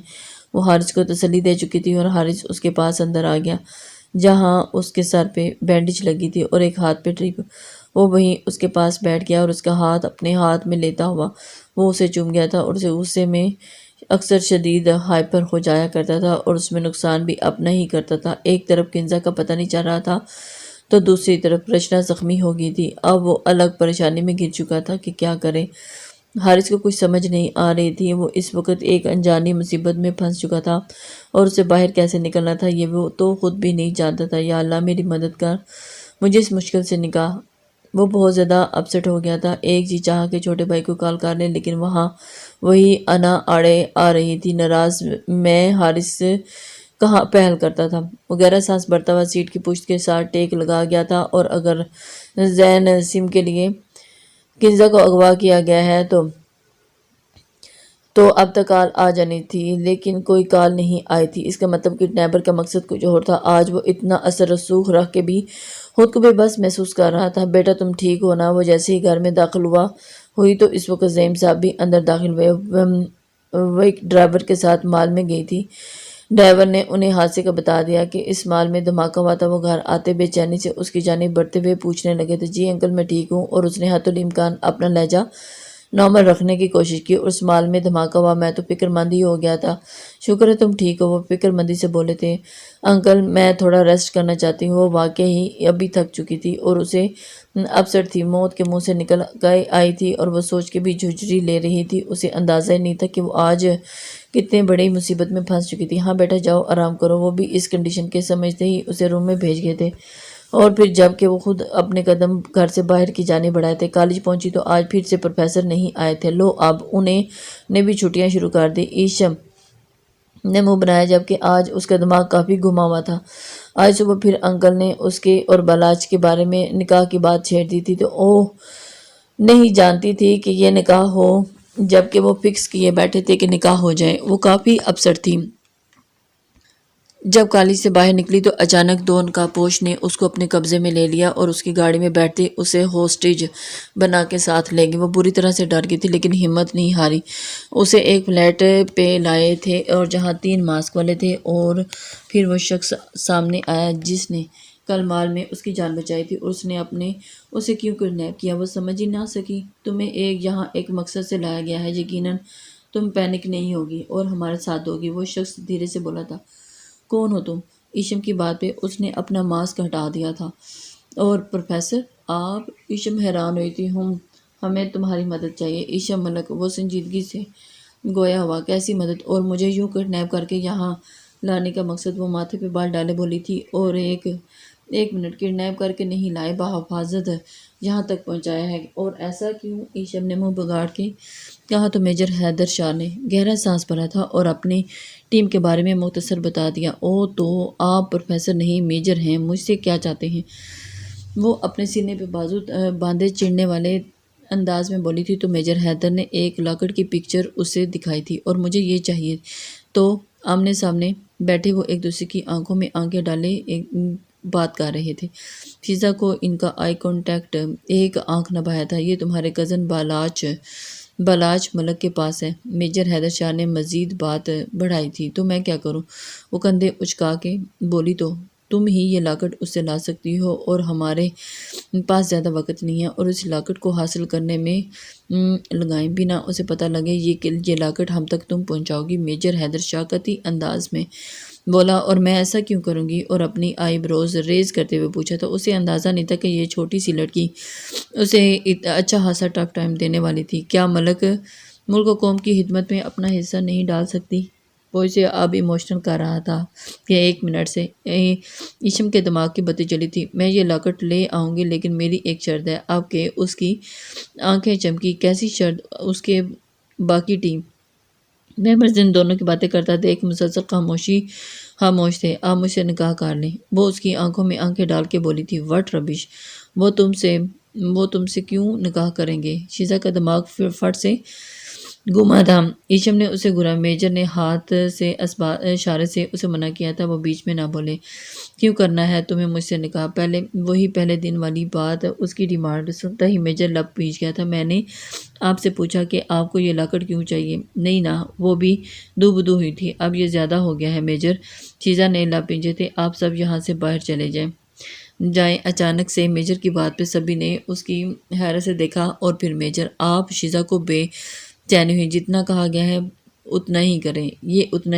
وہ حارث کو تسلی دے چکی تھی اور حارث اس کے پاس اندر آ گیا جہاں اس کے سر پہ بینڈیج لگی تھی اور ایک ہاتھ پہ ڈرپ۔ وہ وہیں اس کے پاس بیٹھ گیا اور اس کا ہاتھ اپنے ہاتھ میں لیتا ہوا وہ اسے چوم گیا تھا اور اسے غصے میں اکثر شدید ہائپر ہو جایا کرتا تھا اور اس میں نقصان بھی اپنا ہی کرتا تھا۔ ایک طرف کنزا کا پتہ نہیں چل رہا تھا تو دوسری طرف رچنا زخمی ہو گئی تھی۔ اب وہ الگ پریشانی میں گر چکا تھا کہ کیا کرے۔ حارث کو کچھ سمجھ نہیں آ رہی تھی۔ وہ اس وقت ایک انجانی مصیبت میں پھنس چکا تھا اور اسے باہر کیسے نکلنا تھا یہ وہ تو خود بھی نہیں جانتا تھا۔ یا اللہ میری مدد کر، مجھے اس مشکل سے نکال۔ وہ بہت زیادہ اپسٹ ہو گیا تھا۔ ایک جی چاہا کہ چھوٹے بھائی کو کال کر لیں لیکن وہاں وہی انا آڑے آ رہی تھی۔ ناراض میں حارث کہاں پہل کرتا تھا۔ وہ گہرا سانس بھرتا ہوا سیٹ کی پشت کے ساتھ ٹیک لگا گیا تھا اور اگر زین سم کے لیے کنزا کو اغوا کیا گیا ہے تو اب تک کال آ جانی تھی، لیکن کوئی کال نہیں آئی تھی۔ اس کا مطلب کڈنیپر کا مقصد کچھ اور تھا۔ آج وہ اتنا اثر رسوخ رکھ کے بھی خود کو بے بس محسوس کر رہا تھا۔ بیٹا تم ٹھیک ہو نا؟ وہ جیسے ہی گھر میں داخل ہوئی تو اس وقت زیم صاحب بھی اندر داخل ہوئے۔ وہ ایک ڈرائیور کے ساتھ مال میں گئی تھی۔ ڈرائیور نے انہیں حادثے کا بتا دیا کہ اس مال میں دھماکہ ہوا تھا۔ وہ گھر آتے بے چینی سے اس کی جانب بڑھتے ہوئے پوچھنے لگے تھے، جی انکل میں ٹھیک ہوں، اور اس نے حتی الامکان اپنا لہجہ نارمل رکھنے کی کوشش کی اور اسمال میں دھماکہ ہوا۔ میں تو فکر مند ہی ہو گیا تھا۔ شکر ہے تم ٹھیک ہو، وہ فکر مندی سے بولے تھے۔ انکل میں تھوڑا ریسٹ کرنا چاہتی ہوں۔ وہ واقعی ابھی تھک چکی تھی اور اسے اپسٹ تھی، موت کے منہ سے نکل آئی تھی اور وہ سوچ کے بھی جھنجھری لے رہی تھی۔ اسے اندازہ ہی نہیں تھا کہ وہ آج کتنے بڑی مصیبت میں پھنس چکی تھی۔ ہاں بیٹا جاؤ آرام کرو۔ وہ بھی اس کنڈیشن کے سمجھتے ہی اسے روم میں بھیج گئے تھے، اور پھر جب کہ وہ خود اپنے قدم گھر سے باہر کی جانب بڑھائے تھے۔ کالج پہنچی تو آج پھر سے پروفیسر نہیں آئے تھے۔ لو اب انہیں نے بھی چھٹیاں شروع کر دی۔ ایشم نے منہ بنایا جبکہ آج اس کا دماغ کافی گھما ہوا تھا۔ آج صبح پھر انکل نے اس کے اور بلاچ کے بارے میں نکاح کی بات چھیڑ دی تھی تو وہ نہیں جانتی تھی کہ یہ نکاح ہو، جبکہ وہ فکس کیے بیٹھے تھے کہ نکاح ہو جائے۔ وہ کافی اپسٹ تھی۔ جب کالج سے باہر نکلی تو اچانک دون کا پوش نے اس کو اپنے قبضے میں لے لیا اور اس کی گاڑی میں بیٹھتے اسے ہوسٹیج بنا کے ساتھ لے گئی۔ وہ بری طرح سے ڈر گئی تھی لیکن ہمت نہیں ہاری۔ اسے ایک فلیٹ پہ لائے تھے اور جہاں 3 ماسک والے تھے، اور پھر وہ شخص سامنے آیا جس نے کل مال میں اس کی جان بچائی تھی، اور اس نے اسے کیوں کڈنیپ کیا وہ سمجھ ہی نہ سکی۔ تمہیں یہاں ایک مقصد سے لایا گیا ہے، یقیناً تم پینک نہیں ہوگی اور ہمارے ساتھ ہوگی، وہ شخص دھیرے سے بولا تھا۔ کون ہو تم؟ ایشم کی بات پہ اس نے اپنا ماسک ہٹا دیا تھا۔ اور پروفیسر آپ؟ ایشم حیران ہوئی تھی۔ ہمیں تمہاری مدد چاہیے ایشم ملک، وہ سنجیدگی سے گویا ہوا۔ کیسی مدد؟ اور مجھے یوں کڈنیپ کر کے یہاں لانے کا مقصد؟ وہ ماتھے پہ بال ڈالے بولی تھی۔ اور ایک منٹ، کڈنیپ کر کے نہیں لائے، بحفاظت یہاں تک پہنچایا ہے۔ اور ایسا کیوں؟ ایشم نے منہ بگاڑ کے کہا تو میجر حیدر شاہ نے گہرا سانس بھرا تھا اور اپنی ٹیم کے بارے میں مختصر بتا دیا۔ او تو آپ پروفیسر نہیں میجر ہیں، مجھ سے کیا چاہتے ہیں؟ وہ اپنے سینے پہ بازو باندھے چڑھنے والے انداز میں بولی تھی۔ تو میجر حیدر نے ایک لاکٹ کی پکچر اسے دکھائی تھی، اور مجھے یہ چاہیے۔ تو آمنے سامنے بیٹھے وہ ایک دوسرے کی آنکھوں میں آنکھیں ڈالے بات کر رہے تھے۔ فضا کو ان کا آئی کانٹیکٹ ایک آنکھ نہ بھایا تھا۔ یہ تمہارے کزن بالاچ ملک کے پاس ہے، میجر حیدر شاہ نے مزید بات بڑھائی تھی۔ تو میں کیا کروں؟ وہ کندھے اچکا کے بولی۔ تو تم ہی یہ لاکٹ اس سے لا سکتی ہو، اور ہمارے پاس زیادہ وقت نہیں ہے، اور اس لاکٹ کو حاصل کرنے میں لگائیں بنا اسے پتہ لگے یہ لاکٹ ہم تک تم پہنچاؤ گی، میجر حیدر شاہ قطعی انداز میں بولا۔ اور میں ایسا کیوں کروں گی؟ اور اپنی آئی بروز ریز کرتے ہوئے پوچھا۔ تو اسے اندازہ نہیں تھا کہ یہ چھوٹی سی لڑکی اسے اچھا خاصا ٹف ٹائم دینے والی تھی۔ کیا ملک و قوم کی خدمت میں اپنا حصہ نہیں ڈال سکتی؟ وہ اسے اب ایموشنل کر رہا تھا کہ 1 منٹ سے ایشم کے دماغ کی بتی جلی تھی۔ میں یہ لاکٹ لے آؤں گی لیکن میری ایک شرط ہے۔ اب کہ اس کی آنکھیں چمکی۔ کیسی شرط؟ اس کے باقی ٹیم ممبرز ان دونوں کی باتیں کرتا دیکھ مسلسل خاموش تھے۔ آپ مجھ سے نکاح کر لیں، وہ اس کی آنکھوں میں آنکھیں ڈال کے بولی تھی۔ وٹ ربش! وہ تم سے کیوں نکاح کریں گے؟ شیزا کا دماغ فٹ سے گما تھا۔ ایشم نے اسے گھورا۔ میجر نے ہاتھ سے اشارے سے اسے منع کیا تھا وہ بیچ میں نہ بولے۔ کیوں کرنا ہے تمہیں مجھ سے نکاح؟ وہی پہلے دن والی بات، اس کی ڈیمانڈ سنتا ہی میجر لب پیچ گیا تھا۔ میں نے آپ سے پوچھا کہ آپ کو یہ لاکٹ کیوں چاہیے؟ نہیں نا، وہ بھی دو بدو ہوئی تھی۔ اب یہ زیادہ ہو گیا ہے میجر۔ شیزا نے لب پیچے تھے۔ آپ سب یہاں سے باہر چلے جائیں۔ اچانک سے میجر کی بات پہ سبھی نے اس کی حیرت سے دیکھا، اور پھر میجر آپ شیزا کو بے چینی ہوئی۔ جتنا کہا گیا ہے اتنا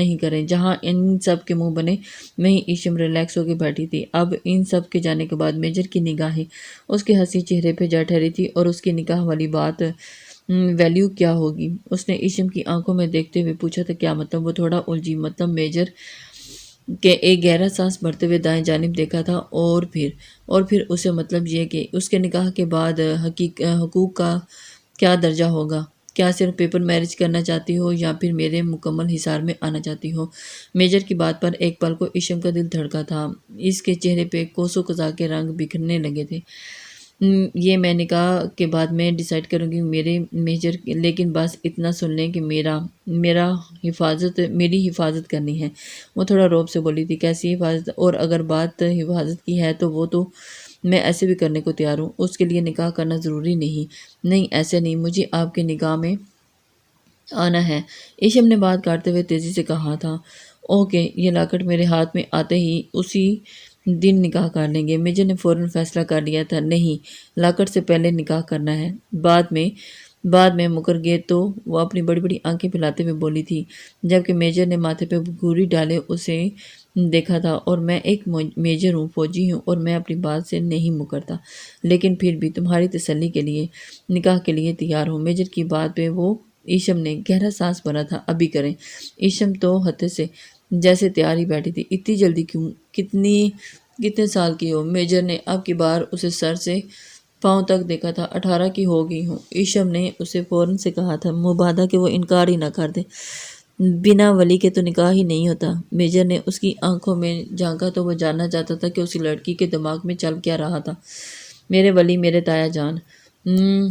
ہی کریں۔ جہاں ان سب کے منہ بنے وہیں ایشم ریلیکس ہو کے بیٹھی تھی۔ اب ان سب کے جانے کے بعد میجر کی نگاہیں اس کے حسین چہرے پہ جا ٹھہری تھی، اور اس کی نکاح والی بات ویلیو کیا ہوگی؟ اس نے ایشم کی آنکھوں میں دیکھتے ہوئے پوچھا تھا۔ کیا مطلب؟ وہ تھوڑا الجھی۔ مطلب میجر کہ ایک گہرا سانس بھرتے ہوئے دائیں جانب دیکھا تھا، اور پھر اسے مطلب یہ کہ اس کے نکاح کے بعد حقوق کا کیا درجہ ہوگا؟ کیا صرف پیپر میرج کرنا چاہتی ہو یا پھر میرے مکمل حصار میں آنا چاہتی ہو؟ میجر کی بات پر ایک پل کو ایشم کا دل دھڑکا تھا۔ اس کے چہرے پہ کوسوں قزاق کے رنگ بکھرنے لگے تھے۔ یہ میں نکاح کے بعد میں ڈیسائیڈ کروں گی میرے میجر، لیکن بس اتنا سن لیں کہ میری حفاظت کرنی ہے۔ وہ تھوڑا روب سے بولی تھی۔ کیسی حفاظت؟ اور اگر بات حفاظت کی ہے تو وہ تو میں ایسے بھی کرنے کو تیار ہوں۔ اس کے لیے نکاح کرنا ضروری نہیں ایسے نہیں، مجھے آپ کے نکاح میں آنا ہے، ایشم نے بات کاٹتے ہوئے تیزی سے کہا تھا۔ اوکے، یہ لاکٹ میرے ہاتھ میں آتے ہی اسی دن نکاح کر لیں گے۔ میجر نے فوراً فیصلہ کر لیا تھا۔ نہیں، لاکٹ سے پہلے نکاح کرنا ہے، بعد میں بعد میں مکر گئے تو وہ اپنی بڑی بڑی آنکھیں پھیلاتے ہوئے بولی تھی، جبکہ میجر نے ماتھے پہ گھوری ڈالے اسے دیکھا تھا۔ اور میں ایک میجر ہوں، فوجی ہوں، اور میں اپنی بات سے نہیں مکرتا، لیکن پھر بھی تمہاری تسلی کے لیے نکاح کے لیے تیار ہوں۔ میجر کی بات پہ وہ ایشم نے گہرا سانس بھرا تھا۔ ابھی کریں؟ ایشم تو حد سے جیسے تیار ہی بیٹھی تھی۔ اتنی جلدی کیوں؟ کتنے سال کی ہو؟ میجر نے اب کی بار اسے سر سے پاؤں تک دیکھا تھا۔ 18 کی ہو گئی ہوں، ایشم نے اسے فوراً سے کہا تھا، مبادہ کہ وہ انکار ہی نہ کر دے۔ بنا ولی کے تو نکاح ہی نہیں ہوتا۔ میجر نے اس کی آنکھوں میں جھانکا تو وہ جاننا چاہتا تھا کہ اسی لڑکی کے دماغ میں چل کیا رہا تھا۔ میرے ولی میرے تایا جان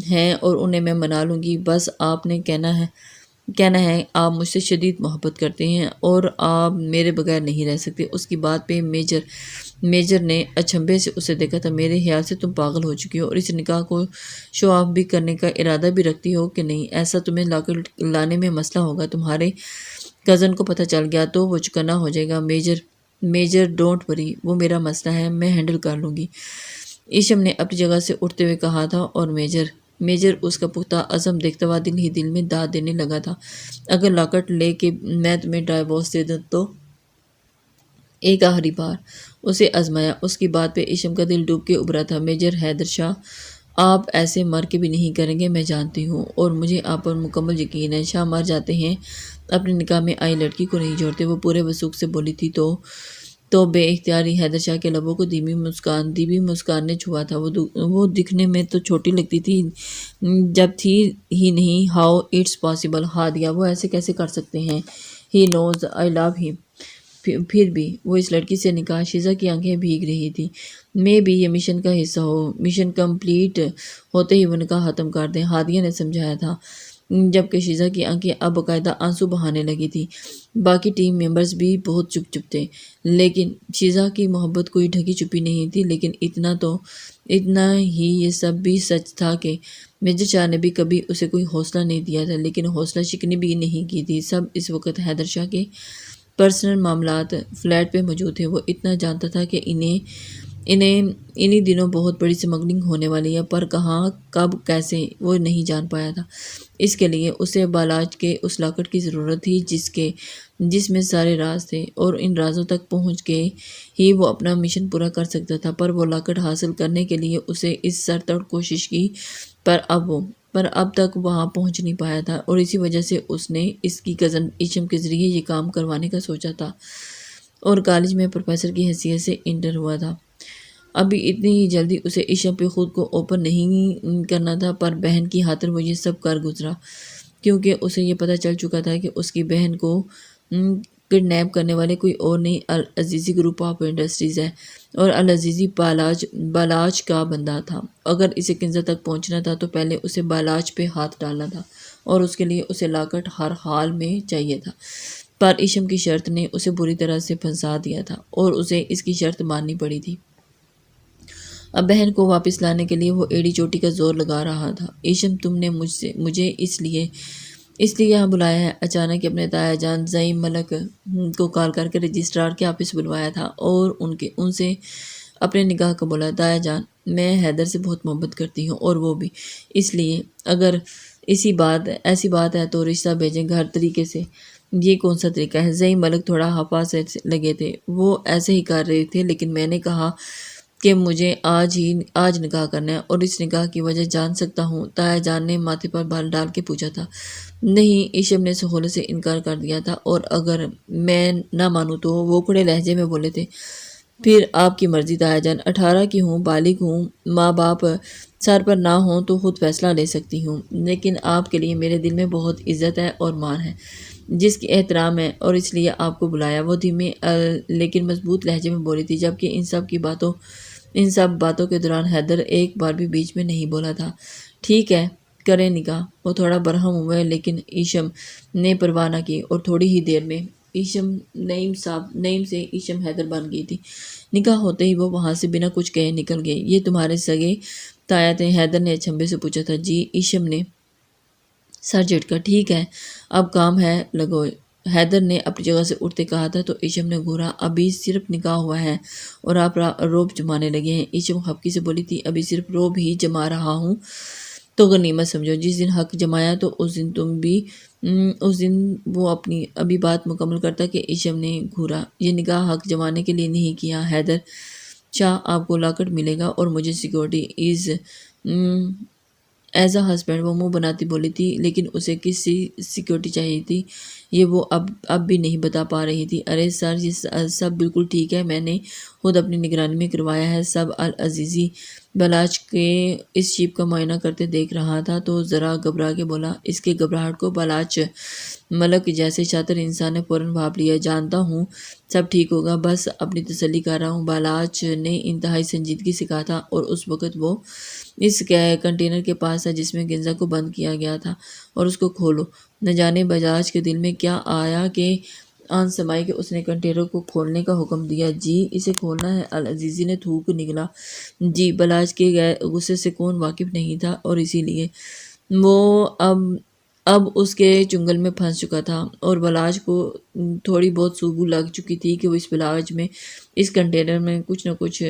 ہیں اور انہیں میں منا لوں گی، بس آپ نے کہنا ہے آپ مجھ سے شدید محبت کرتے ہیں اور آپ میرے بغیر نہیں رہ سکتے۔ اس کی بات پہ میجر نے اچنبھے سے اسے دیکھا تھا۔ میرے خیال سے تم پاگل ہو چکی ہو اور اس نکاح کو شو آف بھی کرنے کا ارادہ بھی رکھتی ہو کہ نہیں؟ ایسا تمہیں لانے میں مسئلہ ہوگا، تمہارے کزن کو پتہ چل گیا تو وہ چکنا ہو جائے گا۔ میجر ڈونٹ وری، وہ میرا مسئلہ ہے، میں ہینڈل کر لوں گی، ایشم نے اپنی جگہ سے اٹھتے ہوئے کہا تھا۔ اور میجر اس کا پختہ عزم دیکھتا ہوا دل ہی دل میں داد دینے لگا تھا۔ اگر لاکٹ لے کے میں تمہیں ڈائیورس دے دوں تو؟ ایک آخری بار اسے آزمایا۔ اس کی بات پہ ایشم کا دل ڈوب کے ابھرا تھا۔ میجر حیدر شاہ، آپ ایسے مر کے بھی نہیں کریں گے، میں جانتی ہوں، اور مجھے آپ پر مکمل یقین ہے۔ شاہ مر جاتے ہیں، اپنے نکاح میں آئی لڑکی کو نہیں جوڑتے، وہ پورے وثوق سے بولی تھی تو بے اختیاری حیدر شاہ کے لبوں کو دھیمی مسکان نے چھوا تھا۔ وہ دکھنے میں تو چھوٹی لگتی تھی جب تھی ہی نہیں۔ How it's possible? ہادیہ، وہ ایسے کیسے کر سکتے ہیں؟ ہی نوز آئی لو ہم۔ پھر بھی وہ اس لڑکی سے نکاح؟ شیزا کی آنکھیں بھیگ رہی تھی۔ میں بھی یہ مشن کا حصہ ہو، مشن کمپلیٹ ہوتے ہی وہ نکاح ختم کر دیں، ہادیہ نے سمجھایا تھا، جبکہ شیزا کی آنکھیں اب باقاعدہ آنسو بہانے لگی تھی۔ باقی ٹیم ممبرز بھی بہت چپ تھے، لیکن شیزا کی محبت کوئی ڈھکی چھپی نہیں تھی۔ لیکن اتنا ہی یہ سب بھی سچ تھا کہ میجر شاہ نے بھی کبھی اسے کوئی حوصلہ نہیں دیا تھا، لیکن حوصلہ شکنی بھی نہیں کی تھی۔ سب اس وقت حیدر شاہ کے پرسنل معاملات فلیٹ پہ موجود تھے۔ وہ اتنا جانتا تھا کہ انہی دنوں بہت بڑی سمگلنگ ہونے والی ہے، پر کہاں، کب، کیسے، وہ نہیں جان پایا تھا۔ اس کے لیے اسے بالاج کے اس لاکٹ کی ضرورت تھی جس میں سارے راز تھے، اور ان رازوں تک پہنچ کے ہی وہ اپنا مشن پورا کر سکتا تھا۔ پر وہ لاکٹ حاصل کرنے کے لیے اسے اس سر توڑ کوشش کی، پر اب تک وہاں پہنچ نہیں پایا تھا، اور اسی وجہ سے اس نے اس کی کزن ایشم کے ذریعے یہ کام کروانے کا سوچا تھا، اور کالج میں پروفیسر کی حیثیت سے انٹر ہوا تھا۔ ابھی اتنی ہی جلدی اسے ایشم پہ خود کو اوپن نہیں کرنا تھا، پر بہن کی خاطر وہ یہ سب کر گزرا، کیونکہ اسے یہ پتہ چل چکا تھا کہ اس کی بہن کو کڈنیپ کرنے والے کوئی اور نہیں، العزیزی گروپ آف انڈسٹریز ہے، اور العزیزی بالاج کا بندہ تھا۔ اگر اسے کنزا تک پہنچنا تھا تو پہلے اسے بالاج پہ ہاتھ ڈالنا تھا، اور اس کے لیے اسے لاکٹ ہر حال میں چاہیے تھا۔ پر ایشم کی شرط نے اسے بری طرح سے پھنسا دیا تھا، اور اسے اس کی شرط ماننی پڑی تھی۔ اب بہن کو واپس لانے کے لیے وہ ایڑی چوٹی کا زور لگا رہا تھا۔ ایشم، تم نے مجھے اس لیے یہاں بلایا ہے؟ اچانک اپنے تایا جان زعیم ملک کو کال کر کے رجسٹرار کے آفس بلوایا تھا، اور ان سے اپنے نکاح کا بولا۔ تایا جان، میں حیدر سے بہت محبت کرتی ہوں، اور وہ بھی، اس لیے اگر ایسی بات ہے تو رشتہ بھیجیں ہر طریقے سے۔ یہ کون سا طریقہ ہے؟ زعیم ملک تھوڑا ہفا سے لگے تھے۔ وہ ایسے ہی کر رہے تھے، لیکن میں نے کہا کہ مجھے آج نکاح کرنا ہے، اور اس نکاح کی وجہ جان سکتا ہوں؟ تایا جان نے ماتھے پر بال ڈال کے پوچھا تھا۔ نہیں، ایشم نے سہولت سے انکار کر دیا تھا، اور اگر میں نہ مانوں تو؟ وہ کھڑے لہجے میں بولے تھے۔ پھر آپ کی مرضی تایا جان، 18 کی ہوں، بالغ ہوں، ماں باپ سر پر نہ ہوں تو خود فیصلہ لے سکتی ہوں، لیکن آپ کے لیے میرے دل میں بہت عزت ہے اور مان ہے، جس کی احترام ہے، اور اس لیے آپ کو بلایا۔ وہ دھیمے لیکن مضبوط لہجے میں بولی تھی، جبکہ ان سب باتوں کے دوران حیدر ایک بار بھی بیچ میں نہیں بولا تھا۔ ٹھیک ہے، کریں نکاح۔ وہ تھوڑا برہم ہوئے، لیکن ایشم نے پرواہ نہ کی، اور تھوڑی ہی دیر میں نعیم سے ایشم حیدر بن گئی تھی۔ نکاح ہوتے ہی وہ وہاں سے بنا کچھ کہے نکل گئے۔ یہ تمہارے سگے تایا تھے؟ حیدر نے اچنبھے سے پوچھا تھا۔ جی، ایشم نے سر جھٹکا۔ ٹھیک ہے، اب کام ہے، لگو، حیدر نے اپنی جگہ سے اٹھتے کہا تھا، تو ایشم نے گھورا۔ ابھی صرف نکاح ہوا ہے اور آپ روب جمانے لگے ہیں؟ ایشم خفگی سے بولی تھی۔ ابھی صرف روب ہی جما رہا ہوں، تو غنیمت سمجھو، جس دن حق جمایا تو اس دن تم بھی اس دن وہ اپنی ابھی بات مکمل کرتا کہ ایشم نے گھورا، یہ نکاح حق جمانے کے لیے نہیں کیا حیدر شاہ، آپ کو لاکٹ ملے گا اور مجھے سیکورٹی ایز اے ہسبینڈ۔ وہ منہ بناتی بولی تھی، لیکن اسے کس سیکورٹی چاہیے تھی یہ وہ اب بھی نہیں بتا پا رہی تھی۔ ارے سر، یہ سب بالکل ٹھیک ہے، میں نے خود اپنی نگرانی میں کروایا ہے سب۔ العزیزی بلاچ کے اس شیپ کا معائنہ کرتے دیکھ رہا تھا تو ذرا گھبرا کے بولا۔ اس کے گھبراہٹ کو بلاچ ملک جیسے شاطر انسان نے فوراً بھاپ لیا۔ جانتا ہوں سب ٹھیک ہوگا، بس اپنی تسلی کر رہا ہوں۔ بلاچ نے انتہائی سنجیدگی سے کہا تھا، اور اس وقت وہ اس کنٹینر کے پاس تھا جس میں گنزا کو بند کیا گیا تھا، اور اس کو کھولو۔ نہ جانے بلاچ کے دل میں کیا آیا کہ آن سمائی کہ اس نے کنٹینر کو کھولنے کا حکم دیا۔ جی، اسے کھولنا ہے، العزیزی نے تھوک نکلا۔ جی، بلاچ کے غصے سے کون واقف نہیں تھا، اور اسی لیے وہ اب اس کے چنگل میں پھنس چکا تھا، اور بلاچ کو تھوڑی بہت سوگو لگ چکی تھی کہ وہ اس بلاچ میں اس کنٹینر میں کچھ نہ کچھ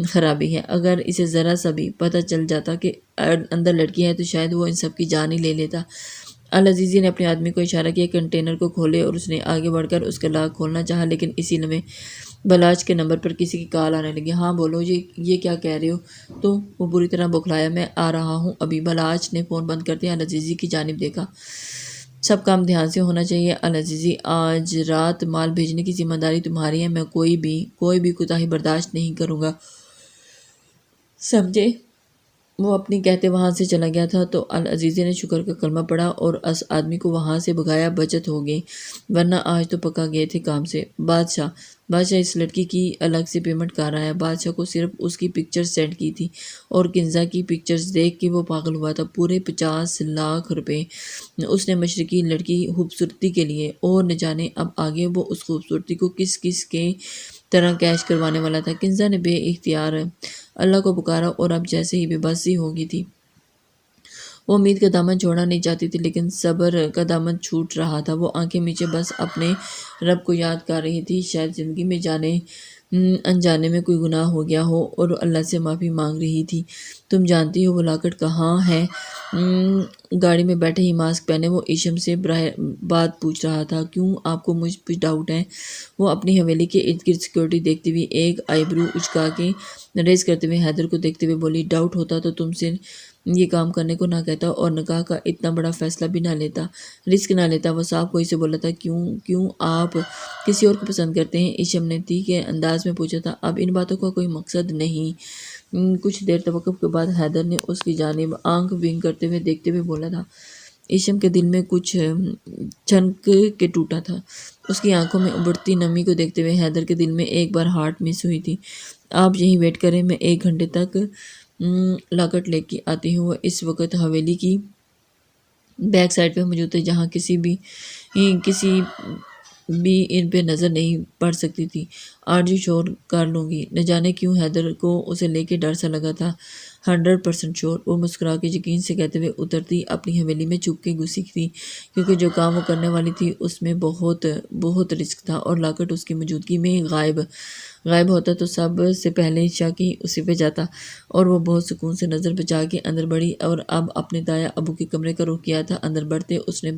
خرابی ہے۔ اگر اسے ذرا سا بھی پتہ چل جاتا کہ اندر لڑکی ہے تو شاید وہ ان سب کی جان ہی لے لیتا۔ العزیزی نے اپنے آدمی کو اشارہ کیا کنٹینر کو کھولے، اور اس نے آگے بڑھ کر اس کا لاک کھولنا چاہا، لیکن اسی لمحے بلاچ کے نمبر پر کسی کی کال آنے لگی۔ ہاں بولو، یہ کیا کہہ رہے ہو؟ تو وہ بری طرح بوکھلایا۔ میں آ رہا ہوں ابھی۔ بلاچ نے فون بند کرتے العزیزی کی جانب دیکھا۔ سب کام دھیان سے ہونا چاہیے العزیزی، آج رات مال بھیجنے کی ذمہ داری تمہاری ہے، میں کوئی بھی کوتاہی برداشت نہیں کروں گا، سمجھے؟ وہ اپنی کہتے وہاں سے چلا گیا تھا تو العزیزی نے شکر کا کلمہ پڑھا اور اس آدمی کو وہاں سے بھگایا۔ بچت ہو گئی، ورنہ آج تو پکا گئے تھے کام سے۔ بادشاہ اس لڑکی کی الگ سے پیمنٹ کر رہا ہے۔ بادشاہ کو صرف اس کی پکچرز سینڈ کی تھی، اور کنزا کی پکچرز دیکھ کے وہ پاگل ہوا تھا۔ پورے 50 لاکھ روپے اس نے مشرقی لڑکی خوبصورتی کے لیے، اور نہ جانے اب آگے وہ اس خوبصورتی کو کس کے طرح کیش کروانے والا تھا۔ کنزا نے بے اختیار اللہ کو پکارا، اور اب جیسے ہی بے بسی ہو گئی تھی۔ وہ امید کا دامن چھوڑنا نہیں چاہتی تھی، لیکن صبر کا دامن چھوٹ رہا تھا۔ وہ آنکھیں میچے بس اپنے رب کو یاد کر رہی تھی۔ شاید زندگی میں جانے انجانے میں کوئی گناہ ہو گیا ہو، اور اللہ سے معافی مانگ رہی تھی۔ تم جانتی ہو وہ لاکٹ کہاں ہے؟ گاڑی میں بیٹھے ہی ماسک پہنے وہ ایشم سے بات پوچھ رہا تھا۔ کیوں، آپ کو مجھ پہ ڈاؤٹ ہے؟ وہ اپنی حویلی کے ارد گرد سیکورٹی دیکھتی ہوئی ایک آئی برو اچکا کے ریز کرتے ہوئے حیدر کو دیکھتے ہوئے بولی، ڈاؤٹ ہوتا تو تم سے یہ کام کرنے کو نہ کہتا، اور نکاح کا اتنا بڑا فیصلہ بھی نہ لیتا، رسک نہ لیتا۔ وہ صاف کوئی سے بولا تھا۔ کیوں آپ کسی اور کو پسند کرتے ہیں؟ ایشم نے تی کے انداز میں پوچھا تھا۔ اب ان باتوں کا کوئی مقصد نہیں۔ کچھ دیر توقف کے بعد حیدر نے اس کی جانب آنکھ ونگ کرتے ہوئے دیکھتے ہوئے بولا تھا۔ ایشم کے دل میں کچھ چھنک کے ٹوٹا تھا۔ اس کی آنکھوں میں ابھرتی نمی کو دیکھتے ہوئے حیدر کے دل میں ایک بار ہارٹ مس ہوئی تھی۔ آپ یہیں ویٹ کریں، میں 1 گھنٹے تک لاکٹ لے کے آتی ہوں۔ وہ اس وقت حویلی کی بیک سائڈ پہ موجود تھے، جہاں کسی بھی ان پہ نظر نہیں پڑ سکتی تھی۔ آرزو شور کر لوں گی۔ نہ جانے کیوں حیدر کو اسے لے کے ڈر سا لگا تھا۔ 100% شور، وہ مسکرا کے یقین سے کہتے ہوئے اترتی اپنی حویلی میں چھپ کے گھسی تھی، کیونکہ جو کام وہ کرنے والی تھی اس میں بہت رسک تھا، اور لاکٹ اس کی موجودگی میں غائب ہوتا تو سب سے پہلے شک ہی اسی پہ جاتا۔ اور وہ بہت سکون سے نظر بچا کے اندر بڑھی، اور اب اپنے تایا ابو کے کمرے کا رخ کیا تھا۔ اندر بڑھتے اس نے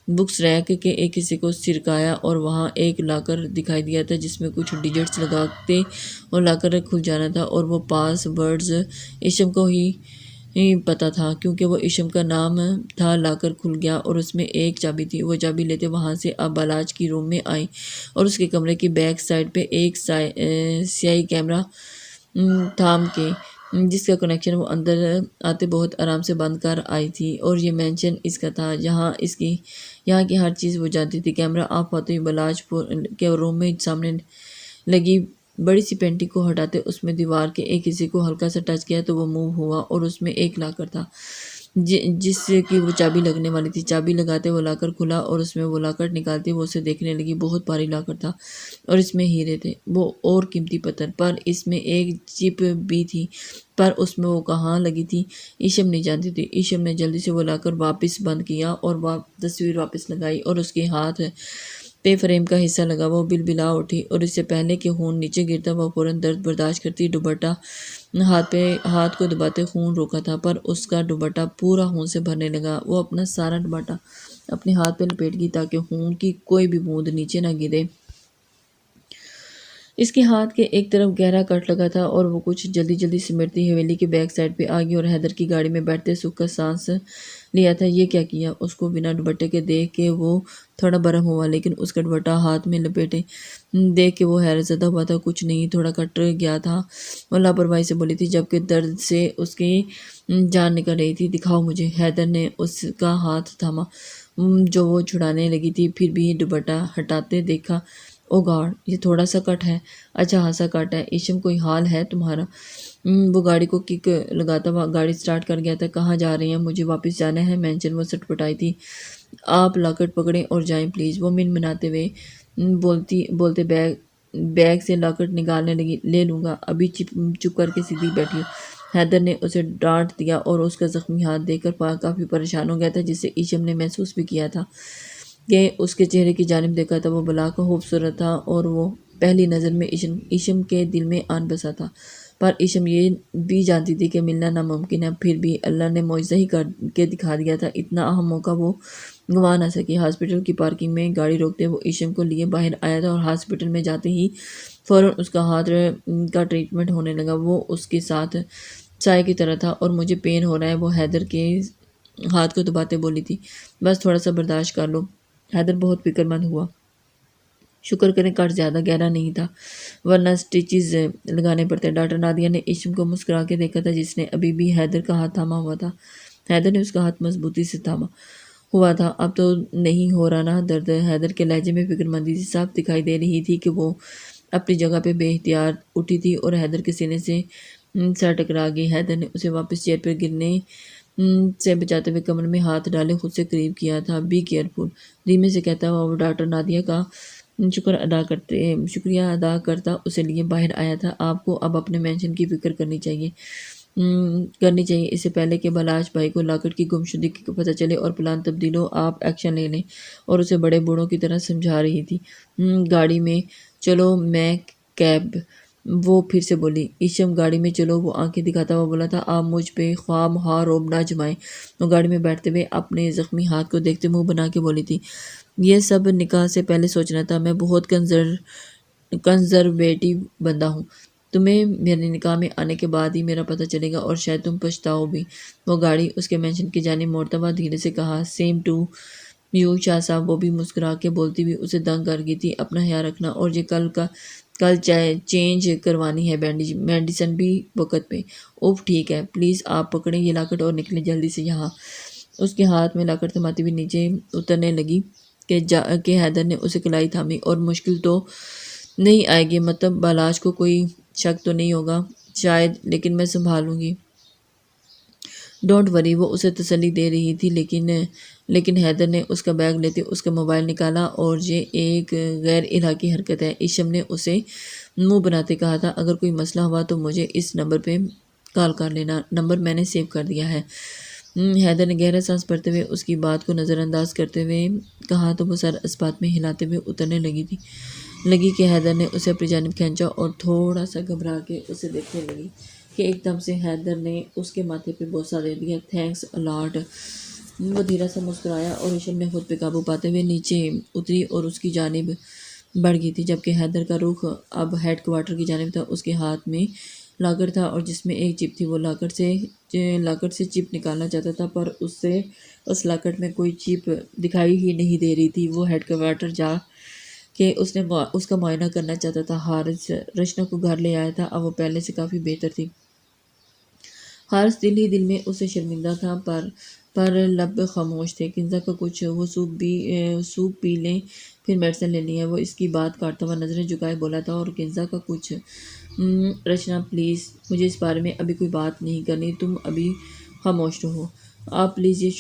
بکس ریک کے ایک حصے کو سرکایا، اور وہاں ایک لاکر دکھائی دیا تھا جس میں کچھ ڈیجٹس لگاتے اور لاکر کھل جانا تھا، اور وہ پاس ورڈز ایشم کو ہی پتا تھا، کیونکہ وہ ایشم کا نام تھا۔ لاکر کھل گیا اور اس میں ایک چابی تھی۔ وہ چابی لیتے وہاں سے اب بلاچ کی روم میں آئی، اور اس کے کمرے کی بیک سائڈ پہ ایک سیاہی کیمرہ تھام کے، جس کا کنیکشن وہ اندر آتے بہت آرام سے بند کر آئی تھی، اور یہ مینشن اس کا تھا، یہاں کی ہر چیز وہ جانتی تھی۔ کیمرہ آف ہوتے ہی بلاچ کے روم میں سامنے لگی بڑی سی پینٹنگ کو ہٹاتے اس میں دیوار کے ایک حصے کو ہلکا سا ٹچ کیا تو وہ موو ہوا، اور اس میں ایک لاکر تھا جس کی وہ چابی لگنے والی تھی۔ چابی لگاتے وہ لاکر کھلا، اور اس میں وہ لاکر نکالتے وہ اسے دیکھنے لگی۔ بہت بھاری لاکر تھا، اور اس میں ہیرے تھے، وہ اور قیمتی پتھر، پر اس میں ایک چپ بھی تھی، پر اس میں وہ کہاں لگی تھی ایشم نہیں جانتی تھی۔ ایشم نے جلدی سے وہ لاکر واپس بند کیا اور تصویر واپس لگائی، اور اس کے ہاتھ پے فریم کا حصہ لگا، وہ بلبلا اٹھی اور اس سے پہلے کہ خون نیچے گرتا وہ فوراً درد برداشت کرتی دوپٹہ ہاتھ کو دباتے خون روکا تھا، پر اس کا دوپٹہ پورا خون سے بھرنے لگا۔ وہ اپنا سارا دوپٹہ اپنے ہاتھ پہ لپیٹ گئی تاکہ خون کی کوئی بھی بوند نیچے نہ گرے۔ اس کے ہاتھ کے ایک طرف گہرا کٹ لگا تھا اور وہ کچھ جلدی جلدی سمٹتی حویلی کے بیک سائڈ پہ آ گئی اور حیدر کی گاڑی میں بیٹھتے سکھ کا سانس لیا تھا۔ یہ کیا کیا؟ اس کو بنا دوپٹے کے دیکھ کے وہ تھوڑا برہم ہوا، لیکن اس کا دوپٹہ ہاتھ میں لپیٹے دیکھ کے وہ حیرت زدہ ہوا تھا۔ کچھ نہیں، تھوڑا کٹ گیا تھا، وہ لاپرواہی سے بولی تھی، جبکہ درد سے اس کی جان نکل رہی تھی۔ دکھاؤ مجھے۔ حیدر نے اس کا ہاتھ تھاما جو وہ چھڑانے لگی تھی، پھر بھی دوپٹہ ہٹاتے دیکھا۔ او گاڈ، یہ تھوڑا سا کٹ ہے۔ اچھا خاصا کٹ ہے۔ ایشم، کوئی حال ہے تمہارا؟ وہ گاڑی کو کک لگاتا ہوا گاڑی سٹارٹ کر گیا تھا۔ کہاں جا رہی ہیں؟ مجھے واپس جانا ہے مینشن، وہ سٹپٹائی تھی۔ آپ لاکٹ پکڑیں اور جائیں پلیز، وہ منمناتے ہوئے بولتے بیگ سے لاکٹ نکالنے لگی۔ لے لوں گا، ابھی چپ کر کے سیدھی بیٹھی ہو۔ حیدر نے اسے ڈانٹ دیا اور اس کا زخمی ہاتھ دیکھ کر کافی پریشان ہو گیا تھا، جسے ایشم نے محسوس بھی کیا تھا کہ اس کے چہرے کی جانب دیکھا تھا۔ وہ بلا کا خوبصورت تھا اور وہ پہلی نظر میں ایشم کے دل میں آن بسا تھا، پر ایشم یہ بھی جانتی تھی کہ ملنا ناممکن ہے۔ پھر بھی اللہ نے معجزہ ہی کر کے دکھا دیا تھا، اتنا اہم موقع وہ گنوا نہ سکی۔ ہاسپٹل کی پارکنگ میں گاڑی روکتے وہ ایشم کو لیے باہر آیا تھا اور ہاسپٹل میں جاتے ہی فوراً اس کا ہاتھ کا ٹریٹمنٹ ہونے لگا۔ وہ اس کے ساتھ سائے کی طرح تھا۔ اور مجھے پین ہو رہا ہے، وہ حیدر کے ہاتھ کو دباتے بولی تھی۔ بس تھوڑا سا برداشت کر لو۔ حیدر بہت فکر مند ہوا۔ شکر کریں کٹ زیادہ گہرا نہیں تھا، ورنہ سٹیچز لگانے پڑتے۔ ڈاکٹر نادیہ نے ایشم کو مسکرا کے دیکھا تھا، جس نے ابھی بھی حیدر کا ہاتھ تھاما ہوا تھا۔ حیدر نے اس کا ہاتھ مضبوطی سے تھاما ہوا تھا۔ اب تو نہیں ہو رہا نا درد؟ حیدر کے لہجے میں فکر مندی سی صاف دکھائی دے رہی تھی کہ وہ اپنی جگہ پہ بے اختیار اٹھی تھی اور حیدر کے سینے سے سر ٹکرا گئی۔ حیدر نے اسے واپس چیئر پر گرنے سے بچاتے ہوئے کمر میں ہاتھ ڈالے خود سے قریب کیا تھا۔ بی کیئرفل، دھیمے سے کہتا ہوا وہ ڈاکٹر نادیہ کا شکریہ ادا کرتا اسے لیے باہر آیا تھا۔ آپ کو اب اپنے مینشن کی فکر کرنی چاہیے اس سے پہلے کہ بلاش بھائی کو لاکٹ کی گمشدگی کا پتہ چلے اور پلان تبدیل ہو۔ آپ ایکشن لے لیں، اور اسے بڑے بوڑھوں کی طرح سمجھا رہی تھی۔ گاڑی میں چلو، میں کیب، وہ پھر سے بولی۔ ایشم، گاڑی میں چلو، وہ آنکھیں دکھاتا ہوا بولا تھا۔ آپ مجھ پہ خواہ مخواہ رعب نہ جمائیں۔ وہ گاڑی میں بیٹھتے ہوئے اپنے زخمی ہاتھ کو دیکھتے منہ بنا کے بولی تھی، یہ سب نکاح سے پہلے سوچنا تھا۔ میں بہت کنزرویٹو بندہ ہوں۔ تمہیں میرے نکاح میں آنے کے بعد ہی میرا پتہ چلے گا اور شاید تم پچھتاؤ بھی۔ وہ گاڑی اس کے مینشن کی جانب موڑتا ہوا دھیرے سے کہا، سیم ٹو یو شاہ صاحب۔ وہ بھی مسکرا کے بولتی ہوئی اسے دنگ کر گئی تھی۔ اپنا خیال رکھنا، اور یہ کل چینج کروانی ہے میڈیسن بھی وقت پہ۔ اوف ٹھیک ہے، پلیز آپ پکڑیں یہ لاکٹ اور نکلیں جلدی سے یہاں۔ اس کے ہاتھ میں لاکٹ تھماتی ہوئی نیچے اترنے لگی کہ حیدر نے اسے کلائی تھامی۔ اور مشکل تو نہیں آئے گی؟ مطلب بالاش کو کوئی شک تو نہیں ہوگا؟ شاید، لیکن میں سنبھالوں گی۔ ڈونٹ وری، وہ اسے تسلی دے رہی تھی، لیکن حیدر نے اس کا بیگ لیتے اس کا موبائل نکالا، اور یہ ایک غیر اخلاقی حرکت ہے۔ ایشم نے اسے منہ بناتے کہا تھا، اگر کوئی مسئلہ ہوا تو مجھے اس نمبر پہ کال کر لینا، نمبر میں نے سیو کر دیا ہے۔ حیدر نے گہرا سانس بھرتے ہوئے اس کی بات کو نظر انداز کرتے ہوئے کہا تو وہ سر اس بات میں ہلاتے ہوئے اترنے لگی کہ حیدر نے اسے اپنی جانب کھینچا اور تھوڑا سا گھبرا کے اسے دیکھنے لگی کہ ایک دم سے حیدر نے اس کے ماتھے پہ بوسہ دے دیا۔ Thanks allot. وہ دھیرا سا مسکرایا اور ایشم نے خود پہ قابو پاتے ہوئے نیچے اتری اور اس کی جانب بڑھ گئی تھی، جبکہ حیدر کا رخ اب ہیڈ کوارٹر کی جانب تھا۔ اس کے ہاتھ میں لاکٹ تھا اور جس میں ایک چپ تھی۔ وہ لاکٹ سے چپ نکالنا چاہتا تھا، پر اس لاکٹ میں کوئی چپ دکھائی ہی نہیں دے رہی تھی۔ وہ ہیڈ کوارٹر جا کے اس کا معائنہ کرنا چاہتا تھا۔ حارث رشنا کو گھر لے آیا تھا، اب وہ پہلے سے کافی بہتر تھی۔ حارث دل ہی دل میں اس سے شرمندہ تھا، پر لب خاموش تھے۔ کنزا کا کچھ، وہ سوپ پی لیں پھر میڈیسن لینی ہے، وہ اس کی بات کاٹتا ہوا نظریں جھکائے بولا تھا۔ اور کنزا کا کچھ، رچنا پلیز، مجھے اس بارے میں ابھی کوئی بات نہیں کرنی، تم ابھی خاموش رہو۔ آپ پلیز یہ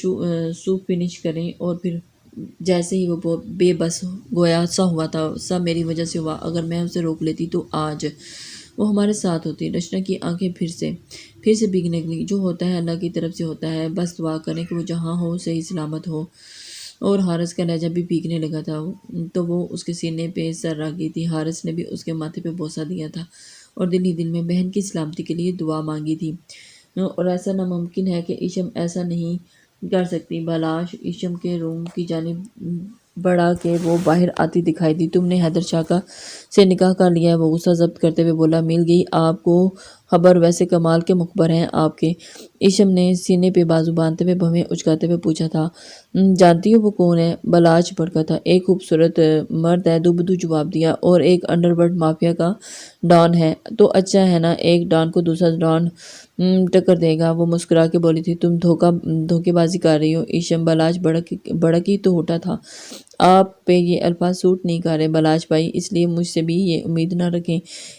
سوپ فنش کریں۔ اور پھر جیسے ہی وہ بے بس گویا سا ہوا تھا، سب میری وجہ سے ہوا، اگر میں اسے روک لیتی تو آج وہ ہمارے ساتھ ہوتی۔ رچنا کی آنکھیں پھر سے بھیگنے لگیں۔ جو ہوتا ہے اللہ کی طرف سے ہوتا ہے، بس دعا کریں کہ وہ جہاں ہو صحیح سلامت ہو۔ اور حارث کا لہجہ بھی بھیگنے لگا تھا تو وہ اس کے سینے پہ سر رکھ گئی تھی۔ حارث نے بھی اس کے ماتھے پہ بوسہ دیا تھا اور دل ہی دل میں بہن کی سلامتی کے لیے دعا مانگی تھی۔ اور ایسا ناممکن ہے کہ ایشم ایسا نہیں کر سکتی۔ بالاش ایشم کے روم کی جانب بڑھا کے وہ باہر آتی دکھائی دی۔ تم نے حیدر شاہ کا سے نکاح کر لیا ہے، وہ غصہ ضبط کرتے ہوئے بولا۔ مل گئی آپ کو خبر، ویسے کمال کے مخبر ہیں آپ کے۔ ایشم نے سینے پہ بازو باندھتے ہوئے بھویں اچکاتے ہوئے پوچھا تھا۔ جانتی ہو وہ کون ہے؟ بالاچ بھڑکا تھا۔ ایک خوبصورت مرد ہے، دو بدو جواب دیا، اور ایک انڈر ورلڈ مافیا کا ڈان ہے۔ تو اچھا ہے نا، ایک ڈان کو دوسرا ڈان ٹکر دے گا۔ وہ مسکرا کے بولی تھی۔ تم دھوکے بازی کر رہی ہو ایشم۔ بالاچ بڑکی تو اٹھا تھا۔ آپ پہ یہ الفاظ سوٹ نہیں کر رہے بالاچ بھائی، اس لیے مجھ سے بھی یہ امید نہ رکھیں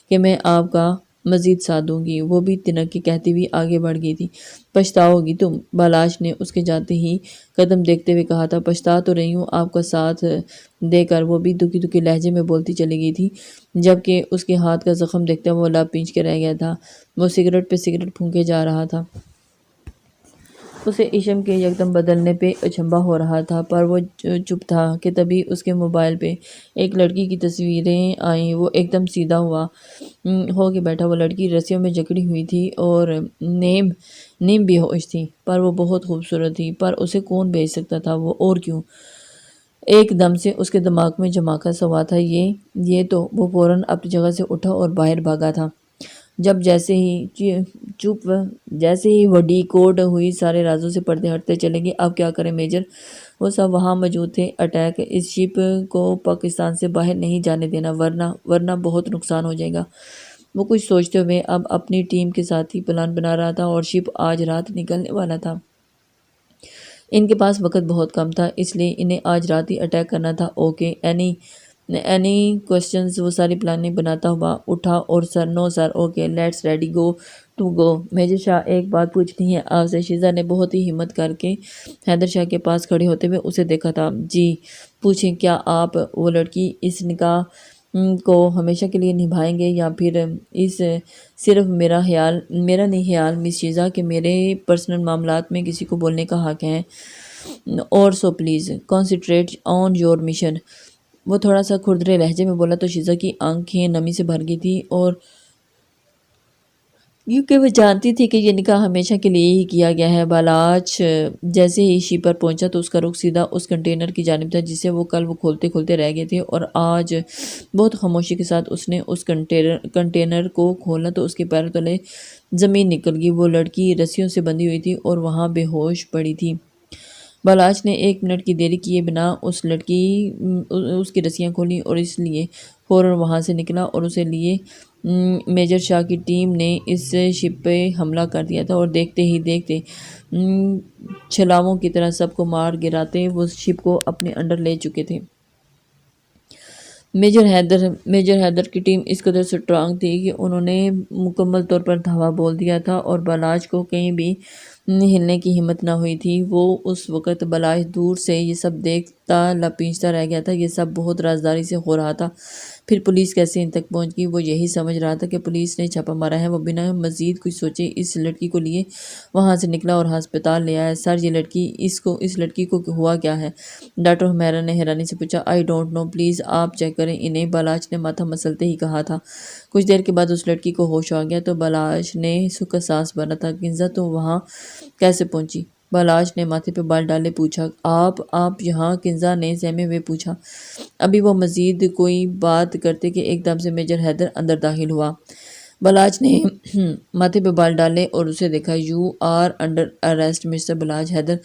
کہ میں آپ کا مزید ساتھ دوں گی۔ وہ بھی تنک کے کہتی ہوئی آگے بڑھ گئی تھی۔ پچھتاؤ گی تم، بالاچ نے اس کے جاتے ہی قدم دیکھتے ہوئے کہا تھا۔ پچھتا تو رہی ہوں آپ کا ساتھ دے کر، وہ بھی دکھی دکھی لہجے میں بولتی چلی گئی تھی، جبکہ اس کے ہاتھ کا زخم دیکھتے وہ لب پینچ کے رہ گیا تھا۔ وہ سگریٹ پہ سگریٹ پھونکے جا رہا تھا۔ اسے ایشم کے یکدم بدلنے پہ اچنبھا ہو رہا تھا، پر وہ چپ تھا کہ تبھی اس کے موبائل پہ ایک لڑکی کی تصویریں آئیں۔ وہ ایک دم سیدھا ہو کے بیٹھا۔ وہ لڑکی رسیوں میں جکڑی ہوئی تھی اور نیم بے ہوش تھی، پر وہ بہت خوبصورت تھی۔ پر اسے کون بھیج سکتا تھا وہ، اور کیوں؟ ایک دم سے اس کے دماغ میں جھماکا سا ہوا تھا۔ یہ تو وہ فوراً اپنی جگہ سے اٹھا اور باہر بھاگا تھا۔ جب جیسے ہی وہ ڈی کوڈ ہوئی، سارے رازوں سے پردے ہٹتے چلے گئے۔ اب کیا کریں میجر؟ وہ سب وہاں موجود تھے۔ اٹیک، اس شپ کو پاکستان سے باہر نہیں جانے دینا، ورنہ بہت نقصان ہو جائے گا۔ وہ کچھ سوچتے ہوئے اب اپنی ٹیم کے ساتھ ہی پلان بنا رہا تھا، اور شپ آج رات نکلنے والا تھا۔ ان کے پاس وقت بہت کم تھا، اس لیے انہیں آج رات ہی اٹیک کرنا تھا۔ Okay, any questions? وہ ساری پلاننگ بناتا ہوا اٹھا اور sir, no sir, okay let's ready go. Major Shah, ایک بات پوچھنی ہے آپ سے۔ شیزا نے بہت ہی ہمت کر کے حیدر شاہ کے پاس کھڑے ہوتے ہوئے اسے دیکھا تھا۔ جی پوچھیں، کیا آپ وہ لڑکی اس نکاح کو ہمیشہ کے لیے نبھائیں گے، یا پھر صرف میرا نہیں خیال مس شیزا کہ میرے پرسنل معاملات میں کسی کو بولنے کا حق ہے، اور so please concentrate on your mission. وہ تھوڑا سا کھردرے لہجے میں بولا تو شیزا کی آنکھیں نمی سے بھر گئی تھی، اور کیونکہ وہ جانتی تھی کہ یہ نکاح ہمیشہ کے لیے ہی کیا گیا ہے۔ بالاچ جیسے ہی شپ پر پہنچا تو اس کا رخ سیدھا اس کنٹینر کی جانب تھا جسے وہ کل کھولتے رہ گئے تھے، اور آج بہت خاموشی کے ساتھ اس نے اس کنٹینر کو کھولا تو اس کے پیروں تلے زمین نکل گئی۔ وہ لڑکی رسیوں سے بندھی ہوئی تھی اور وہاں بے ہوش پڑی تھی۔ بالاچ نے 1 منٹ کی دیری کیے بنا اس کی رسیاں کھولیں اور اس لیے فوراً وہاں سے نکلا، اور اسے لیے میجر شاہ کی ٹیم نے اس شپ پہ حملہ کر دیا تھا، اور دیکھتے ہی دیکھتے چھلاووں کی طرح سب کو مار گراتے وہ شپ کو اپنے انڈر لے چکے تھے۔ میجر حیدر کی ٹیم اس قدر سٹرانگ تھی کہ انہوں نے مکمل طور پر دھاوا بول دیا تھا، اور بالاچ کو کہیں بھی ہلنے کی ہمت نہ ہوئی تھی۔ وہ اس وقت بالاچ دور سے یہ سب دیکھتا لپینچتا رہ گیا تھا۔ یہ سب بہت رازداری سے ہو رہا تھا۔ پھر پولیس کیسے ان تک پہنچ گئی؟ وہ یہی سمجھ رہا تھا کہ پولیس نے چھاپا مارا ہے۔ وہ بنا مزید کچھ سوچے اس لڑکی کو لیے وہاں سے نکلا اور ہسپتال لے آیا۔ سر، یہ اس لڑکی کو ہوا کیا ہے؟ ڈاکٹر حمیرہ نے حیرانی سے پوچھا۔ آئی ڈونٹ نو، پلیز آپ چیک کریں انہیں، بالاچ نے ماتھا مسلتے ہی کہا تھا۔ کچھ دیر کے بعد اس لڑکی کو ہوش آ گیا تو بالاچ نے سکھا سانس بھرا تھا۔ کنزا تم وہاں کیسے پہنچی؟ بالاچ نے ماتھے پہ بال ڈالے پوچھا۔ آپ یہاں؟ کنزا نے سہمے ہوئے پوچھا۔ ابھی وہ مزید کوئی بات کرتے کہ ایک دم سے میجر حیدر اندر داخل ہوا۔ بالاچ نے ماتھے پہ بال ڈالے اور اسے دیکھا۔ You are under arrest mister Balach. Haider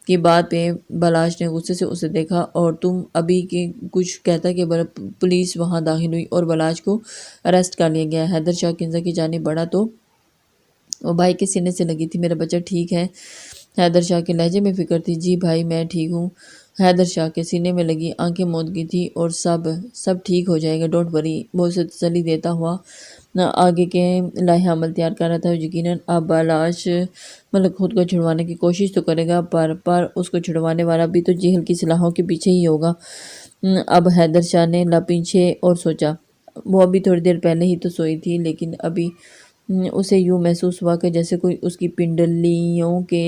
کی بات پہ بالاچ نے غصے سے اسے دیکھا۔ اور تم ابھی کے کچھ کہتا کہ پولیس وہاں داخل ہوئی اور بالاچ کو اریسٹ کر لیا گیا۔ حیدر شاہ کنزا کی جانب بڑھا تو وہ بھائی کے سینے سے لگی تھی۔ میرا بچہ ٹھیک ہے؟ حیدر شاہ کے لہجے میں فکر تھی۔ جی بھائی میں ٹھیک ہوں۔ حیدر شاہ کے سینے میں لگی آنکھیں موند گئی تھی۔ اور سب ٹھیک ہو جائے گا، ڈونٹ وری۔ وہ اسے تسلی دیتا ہوا آگے کے لائحہ عمل تیار کر رہا تھا۔ یقیناً اب بالاچ خود کو چھڑوانے کی کوشش تو کرے گا، پر اس کو چھڑوانے والا بھی تو جہل کی سلاحوں کے پیچھے ہی ہوگا۔ اب حیدر شاہ نے لپینچھے اور سوچا۔ وہ ابھی تھوڑی دیر پہلے ہی تو سوئی تھی، لیکن ابھی اسے یوں محسوس ہوا کہ جیسے کوئی اس کی پنڈلیوں کے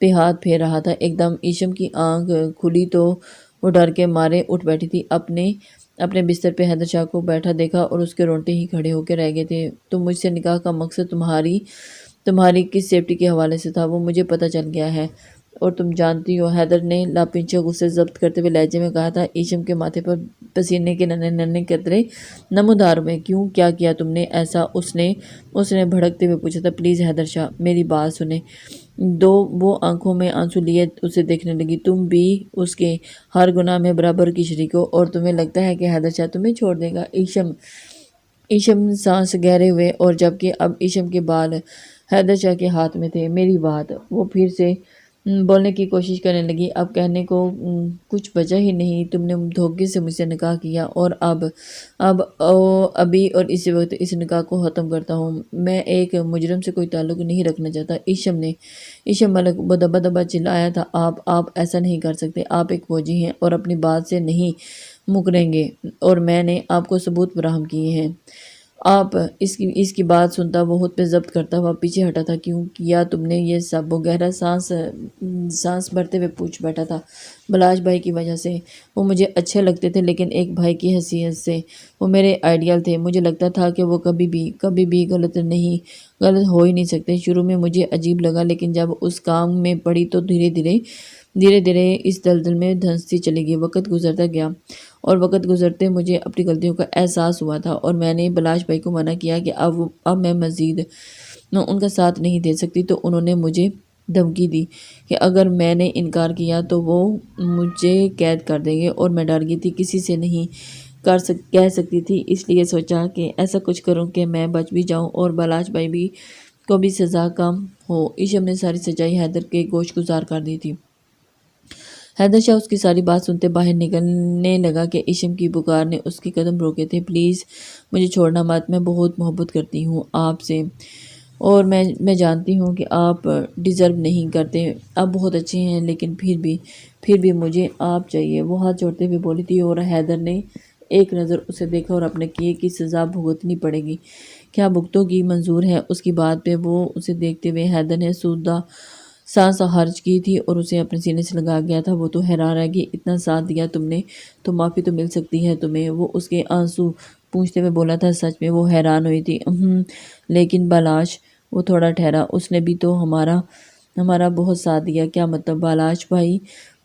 پہ ہاتھ پھیر رہا تھا۔ ایک دم ایشم کی آنکھ کھلی تو وہ ڈر کے مارے اٹھ بیٹھی تھی۔ اپنے بستر پہ حیدر شاہ کو بیٹھا دیکھا اور اس کے رونگٹے ہی کھڑے ہو کے رہ گئے تھے۔ تو مجھ سے نکاح کا مقصد تمہاری کس سیفٹی کے حوالے سے تھا وہ مجھے پتہ چل گیا ہے، اور تم جانتی ہو، حیدر نے لاپنچے غصے ضبط کرتے ہوئے لہجے میں کہا تھا۔ ایشم کے ماتھے پر پسینے کے ننھے ننھے قطرے نمودار ہوئے۔ کیوں؟ کیا کیا تم نے ایسا؟ اس نے بھڑکتے ہوئے پوچھا تھا۔ پلیز حیدر شاہ، میری بات سنیں۔ وہ آنکھوں میں آنسو لیے اسے دیکھنے لگی۔ تم بھی اس کے ہر گناہ میں برابر کی شریک ہو، اور تمہیں لگتا ہے کہ حیدر شاہ تمہیں چھوڑ دے گا؟ ایشم سانس گہرے ہوئے، اور جبکہ اب ایشم کے بال حیدر شاہ کے ہاتھ میں تھے۔ میری بات، وہ پھر سے بولنے کی کوشش کرنے لگی۔ اب کہنے کو کچھ بچا ہی نہیں۔ تم نے دھوکے سے مجھ سے نکاح کیا، اور ابھی اور اسی وقت اس نکاح کو ختم کرتا ہوں۔ میں ایک مجرم سے کوئی تعلق نہیں رکھنا چاہتا۔ ایشم ملک دبا دبا چلایا تھا۔ آپ ایسا نہیں کر سکتے۔ آپ ایک فوجی ہیں اور اپنی بات سے نہیں مکریں گے، اور میں نے آپ کو ثبوت فراہم کیے ہیں۔ آپ اس کی بات سنتا، وہ خود پہ ضبط کرتا ہوا پیچھے ہٹا تھا۔ کیوں کیا تم نے یہ سب؟ وہ گہرا سانس بھرتے ہوئے پوچھ بیٹھا تھا۔ بلاش بھائی کی وجہ سے۔ وہ مجھے اچھے لگتے تھے، لیکن ایک بھائی کی حیثیت سے وہ میرے آئیڈیل تھے۔ مجھے لگتا تھا کہ وہ کبھی بھی غلط ہو ہی نہیں سکتے۔ شروع میں مجھے عجیب لگا، لیکن جب اس کام میں پڑی تو دھیرے دھیرے اس دلدل میں دھنستی چلی گئی۔ وقت گزرتا گیا، اور وقت گزرتے مجھے اپنی غلطیوں کا احساس ہوا تھا، اور میں نے بلاش بھائی کو منع کیا کہ اب میں مزید ان کا ساتھ نہیں دے سکتی۔ تو انہوں نے مجھے دھمکی دی کہ اگر میں نے انکار کیا تو وہ مجھے قید کر دیں گے، اور میں ڈر گئی تھی، کسی سے نہیں کہہ سکتی تھی۔ اس لیے سوچا کہ ایسا کچھ کروں کہ میں بچ بھی جاؤں اور بلاش بھائی کو بھی سزا کم ہو۔ ایشم نے ساری سچائی حیدر کے گوش گزار کر دی تھی۔ حیدر شاہ اس کی ساری بات سنتے باہر نکلنے لگا کہ ایشم کی پکار نے اس کے قدم روکے تھے۔ پلیز مجھے چھوڑنا مت، میں بہت محبت کرتی ہوں آپ سے، اور میں جانتی ہوں کہ آپ ڈیزرو نہیں کرتے، آپ بہت اچھے ہیں، لیکن پھر بھی مجھے آپ چاہیے، وہ ہاتھ جوڑتے ہوئے بولی تھی۔ اور حیدر نے ایک نظر اسے دیکھا، اور اپنے کیے کی سزا بھگتنی پڑے گی، کیا بھگتو گی؟ منظور ہے؟ اس کی بات پہ وہ اسے دیکھتے ہوئے حیدر نے سودہ سانس خارج کی تھی اور اسے اپنے سینے سے لگا گیا تھا۔ وہ تو حیران رہ گئی، اتنا ساتھ دیا تم نے تو معافی تو مل سکتی ہے تمہیں، وہ اس کے آنسو پوچھتے ہوئے بولا تھا۔ سچ میں وہ حیران ہوئی تھی۔ لیکن بلاش، وہ تھوڑا ٹھہرا، اس نے بھی تو ہمارا بہت ساتھ دیا۔ کیا مطلب؟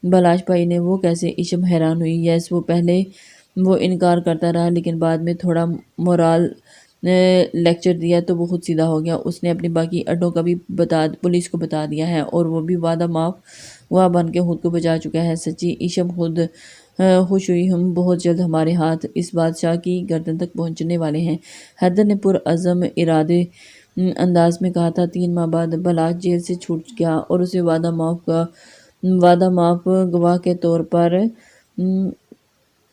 بلاش بھائی نے؟ وہ کیسے؟ ایشم حیران ہوئی۔ یس، وہ پہلے وہ انکار کرتا رہا، لیکن بعد میں تھوڑا مورال لیکچر دیا تو وہ خود سیدھا ہو گیا۔ اس نے اپنی باقی اڈوں کا بھی پولیس کو بتا دیا ہے، اور وہ بھی وعدہ معاف ہوا بن کے خود کو بچا چکا ہے۔ سچی؟ ایشم خود خوش ہوئی۔ ہم بہت جلد ہمارے ہاتھ اس بادشاہ کی گردن تک پہنچنے والے ہیں، حیدر نے پرعزم ارادے انداز میں کہا تھا۔ 3 ماہ بعد بلاش جیل سے چھوٹ گیا، اور اسے وعدہ معاف گواہ کے طور پر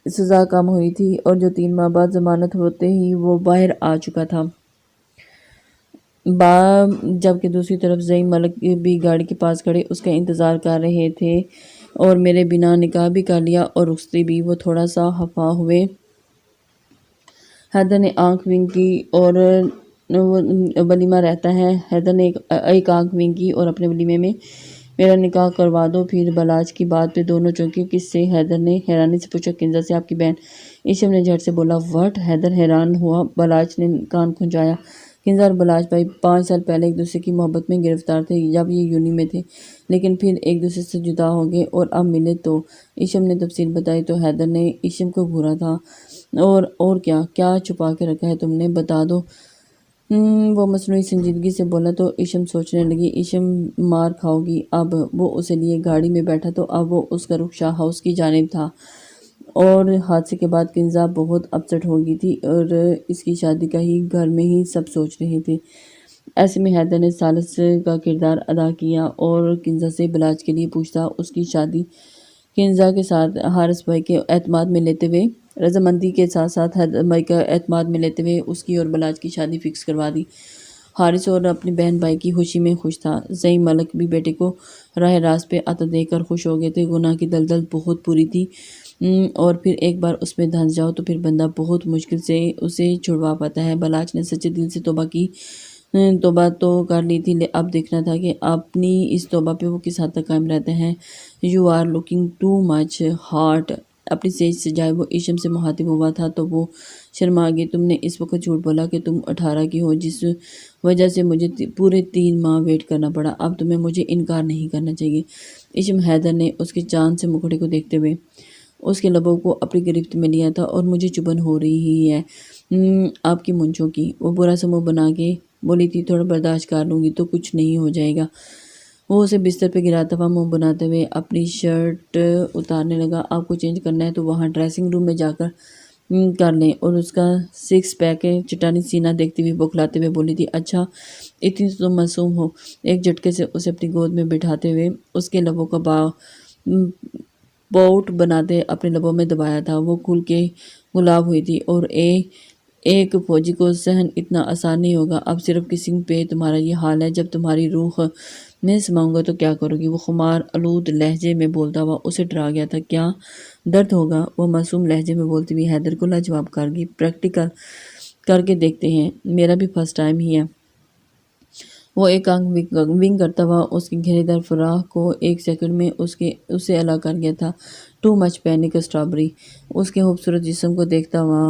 سزا کم ہوئی تھی، اور جو 3 ماہ بعد ضمانت ہوتے ہی وہ باہر آ چکا تھا۔ جبکہ دوسری طرف زئی ملک بھی گاڑی کے پاس کھڑے اس کا انتظار کر رہے تھے، اور میرے بنا نکاح بھی کر لیا اور رخصتی بھی۔ وہ تھوڑا سا خفا ہوئے۔ حیدر نے آنکھ ونک کی، اور ولیمہ رہتا ہے؟ حیدر نے ایک آنکھ ونک کی، اور اپنے ولیمے میں میرا نکاح کروا دو۔ پھر بلاش کی بات پہ دونوں چونکے۔ کس سے؟ حیدر نے حیرانی سے پوچھا۔ کنزا سے، آپ کی بہن۔ ایشم نے جھٹ سے بولا۔ وٹ؟ حیدر حیران ہوا۔ بلاش نے کان کھنچایا۔ کنزا اور بلاش بھائی 5 سال پہلے ایک دوسرے کی محبت میں گرفتار تھے جب یہ یونی میں تھے، لیکن پھر ایک دوسرے سے جدا ہو گئے اور اب ملے تو؟ ایشم نے تفصیل بتائی تو حیدر نے ایشم کو گھورا تھا۔ اور کیا چھپا کے رکھا ہے تم نے؟ بتا دو، وہ مصنوعی سنجیدگی سے بولا تو ایشم سوچنے لگی۔ ایشم مار کھاؤ گی اب؟ وہ اسے لیے گاڑی میں بیٹھا تو اب وہ اس کا رخ شاہ ہاؤس کی جانب تھا، اور حادثے کے بعد کنزا بہت اپسٹ ہو گئی تھی، اور اس کی شادی کا ہی گھر میں ہی سب سوچ رہے تھے۔ ایسے میں حیدر نے ثالث کا کردار ادا کیا اور کنزا سے بلاش کے لیے پوچھتا، اس کی شادی کنزا کے ساتھ حارث بھائی کے اعتماد میں لیتے ہوئے، رضامندی کے ساتھ ساتھ حیدر بھائی کا اعتماد میں لیتے ہوئے اس کی اور بلاش کی شادی فکس کروا دی۔ حارث اور اپنی بہن بھائی کی خوشی میں خوش تھا۔ زئی ملک بھی بیٹے کو راہ راست پہ آتا دیکھ کر خوش ہو گئے تھے۔ گناہ کی دلدل بہت بری تھی، اور پھر ایک بار اس میں دھنس جاؤ تو پھر بندہ بہت مشکل سے اسے چھڑوا پاتا ہے۔ بلاش نے سچے دل سے توبہ کی توبہ تو کر لی تھی، اب دیکھنا تھا کہ اپنی اس توبہ پہ وہ کس حد تک قائم رہتے ہیں۔ You are looking too much heart, اپنی سیج سے جائے وہ ایشم سے مخاطب ہوا تھا تو وہ شرما گئی۔ تم نے اس وقت جھوٹ بولا کہ تم 18 کی ہو، جس وجہ سے مجھے پورے 3 ماہ ویٹ کرنا پڑا۔ اب تمہیں مجھے انکار نہیں کرنا چاہیے۔ ایشم حیدر نے اس کے چاند سے مکھڑے کو دیکھتے ہوئے اس کے لبوں کو اپنی گرفت میں لیا تھا۔ اور مجھے چبھن ہو رہی ہے آپ کی مونچھوں کی، وہ برا سا منہ بنا کے بولی تھی۔ تھوڑا برداشت کر لوں گی تو کچھ نہیں ہو جائے گا۔ وہ اسے بستر پہ گراتا ہوا منہ بناتے ہوئے اپنی شرٹ اتارنے لگا۔ آپ کو چینج کرنا ہے تو وہاں ڈریسنگ روم میں جا کر لیں۔ اور اس کا 6 پیک چٹانی سینہ دیکھتے ہوئے بوکھلاتے ہوئے بولی تھی، اچھا اتنی تو تم معصوم ہو۔ ایک جھٹکے سے اسے اپنی گود میں بٹھاتے ہوئے اس کے لبوں کا پاؤٹ بناتے اپنے لبوں میں دبایا تھا۔ وہ کھل کے گلاب ہوئی تھی۔ اور ایک فوجی کو سہن اتنا آسان نہیں ہوگا۔ اب صرف کسی پہ تمہارا یہ حال ہے، جب تمہاری روح میں سماؤں گا تو کیا کرو گی؟ وہ خمار آلود لہجے میں بولتا ہوا اسے ڈرا گیا تھا۔ کیا درد ہوگا؟ وہ معصوم لہجے میں بولتی ہوئی حیدر کو لاجواب کر گئی۔ پریکٹیکل کر کے دیکھتے ہیں، میرا بھی فرسٹ ٹائم ہی ہے۔ وہ ایک آنکھ ونگ کرتا ہوا اس کی گھیرے دار فراق کو ایک سیکنڈ میں اسے الا کر گیا تھا۔ ٹو مچ پینک اسٹرابری، اس کے خوبصورت جسم کو دیکھتا ہوا،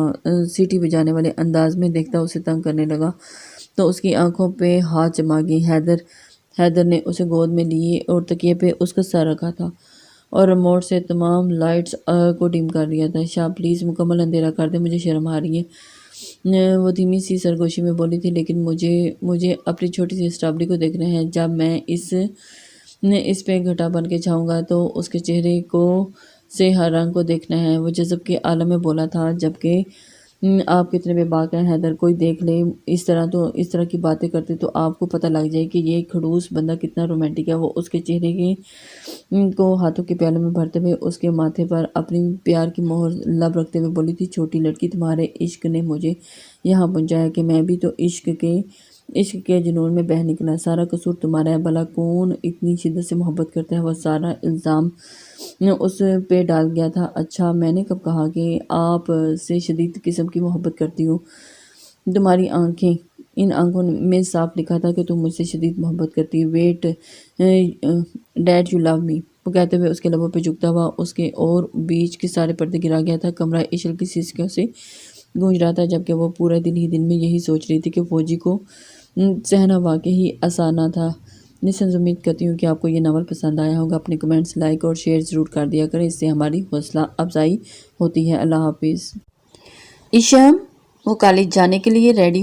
سیٹی بجانے والے انداز میں دیکھتا اسے تنگ کرنے لگا تو اس کی آنکھوں پہ ہاتھ جما گئی۔ حیدر نے اسے گود میں لیے اور تکیے پہ اس کا سر رکھا تھا اور ریموٹ سے تمام لائٹس کو ڈم کر دیا تھا۔ شاہ پلیز مکمل اندھیرا کر دے، مجھے شرم آ رہی ہے۔ وہ دھیمی سی سرگوشی میں بولی تھی، لیکن مجھے اپنی چھوٹی سی اسٹرابری کو دیکھنا ہے۔ جب میں اس پہ گھٹا بن کے چھاؤں گا تو اس کے چہرے سے ہر رنگ کو دیکھنا ہے۔ وہ جذب کے عالم میں بولا تھا، جبکہ آپ کتنے بے باک ہیں حیدر، کوئی دیکھ لے اس طرح کی باتیں کرتے تو آپ کو پتہ لگ جائے کہ یہ کھڑوس بندہ کتنا رومانٹک ہے۔ وہ اس کے چہرے کو ہاتھوں کے پیالوں میں بھرتے ہوئے اس کے ماتھے پر اپنی پیار کی مہر لب رکھتے ہوئے بولی تھی، چھوٹی لڑکی، تمہارے عشق نے مجھے یہاں پہنچایا کہ میں بھی تو عشق کے جنون میں بہہ نکلا۔ سارا قصور تمہارا ہے۔ بھلا کون اتنی شدت سے محبت کرتا ہے؟ وہ سارا الزام اس پہ ڈال گیا تھا۔ اچھا، میں نے کب کہا کہ آپ سے شدید قسم کی محبت کرتی ہوں؟ تمہاری آنکھیں، ان آنکھوں میں صاف لکھا تھا کہ تم مجھ سے شدید محبت کرتی۔ ویٹ ڈیٹ یو لو می، وہ کہتے ہوئے اس کے لبوں پہ جھکتا ہوا اس کے اور بیچ کے سارے پردے گرا گیا تھا۔ کمرہ عشق کی سسکیوں سے گونج رہا تھا، جبکہ وہ پورا دن میں یہی سوچ رہی تھی کہ فوجی کو سہنا واقعی آسان نہ تھا۔ لسنز، امید کرتی ہوں کہ آپ کو یہ ناول پسند آیا ہوگا۔ اپنے کمنٹس لائک اور شیئر ضرور کر دیا کریں، اس سے ہماری حوصلہ افزائی ہوتی ہے۔ اللہ حافظ۔ ایشم، وہ کالج جانے کے لیے ریڈی